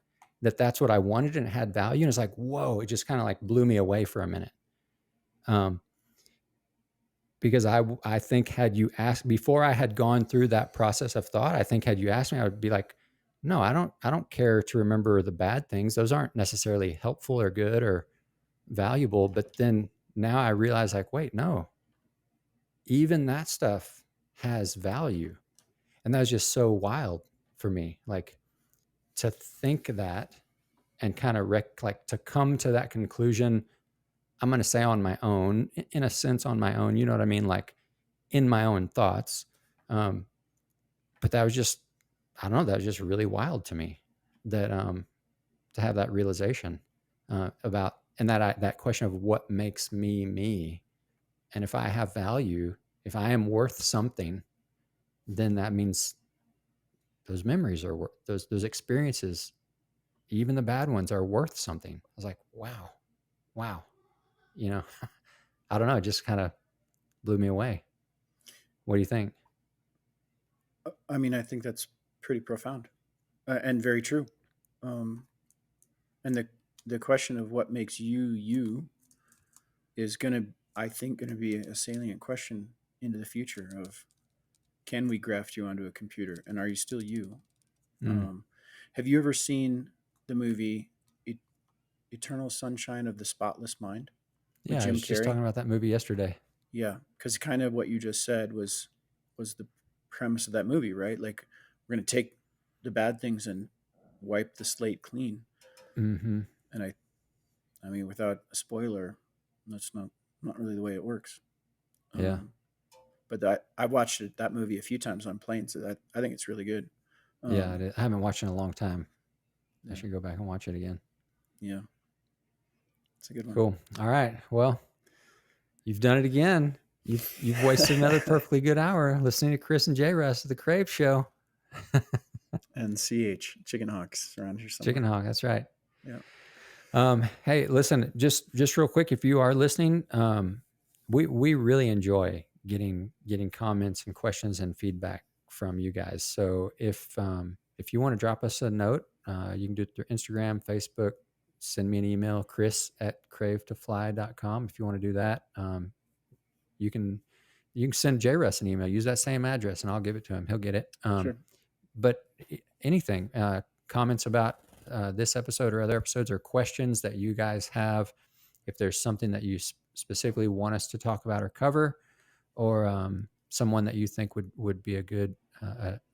that that's what I wanted and it had value. And it's like, whoa, it just kind of like blew me away for a minute. Um, because I think had you asked before I had gone through that process of thought, I think had you asked me, I would be like, no, I don't care to remember the bad things. Those aren't necessarily helpful or good or valuable. But then now I realize like, wait, no, even that stuff has value. And that was just so wild for me. Like to think that and kind of like to come to that conclusion, I'm going to say on my own, in a sense, on my own, you know what I mean? Like in my own thoughts. Um, but that was just, I don't know, that was just really wild to me that, to have that realization, about, and that question of what makes me me. And if I have value, if I am worth something, then that means those memories are worth, those experiences, even the bad ones, are worth something. I was like, wow, wow. You know, I don't know. It just kind of blew me away. What do you think? I mean, I think that's pretty profound and very true. Um, and the question of what makes you you is going to, I think, going to be a salient question into the future of can we graft you onto a computer and are you still you? Mm. Um, have you ever seen the movie e- Eternal Sunshine of the Spotless Mind with Yeah, I Jim was just Carrey? talking about that movie yesterday. Yeah, because kind of what you just said was the premise of that movie, right? Like we're going to take the bad things and wipe the slate clean. Mm-hmm. And I mean, without a spoiler, that's not really the way it works. Yeah. Um, but I've watched that movie a few times on planes. So that I think it's really good. Yeah. Um, I haven't watched it in a long time. I yeah, should go back and watch it again. yeah, it's a good one. Cool. All right. Well, you've done it again. You've wasted another perfectly good hour listening to Chris and JRuss at the Crave Show. And CH Chicken Hawks around here Chicken somewhere. Hawk. That's right. Yeah, Hey, listen, just real quick, if you are listening, we really enjoy getting comments and questions and feedback from you guys. So if you want to drop us a note, you can do it through Instagram, Facebook, send me an email, chris@cravetofly.com. If you want to do that, you can send JRuss an email. Use that same address, and I'll give it to him. He'll get it. sure. But anything, comments about this episode or other episodes, or questions that you guys have, if there's something that you specifically want us to talk about or cover, or someone that you think would be a good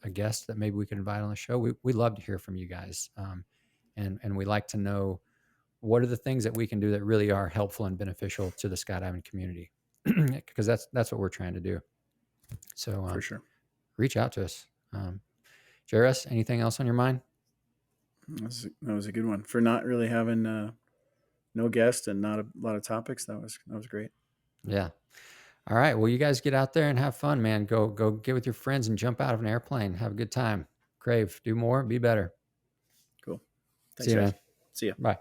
a guest that maybe we could invite on the show, we love to hear from you guys, and we like to know what are the things that we can do that really are helpful and beneficial to the skydiving community, because that's what we're trying to do. So For sure. reach out to us. JRS, anything else on your mind? That was a good one for not really having no guest and not a lot of topics. That was great. Yeah. All right. Well, you guys get out there and have fun, man. Go get with your friends and jump out of an airplane. Have a good time. Crave. Do more. Be better. Cool. See Thanks, you, guys. man. See ya. Bye.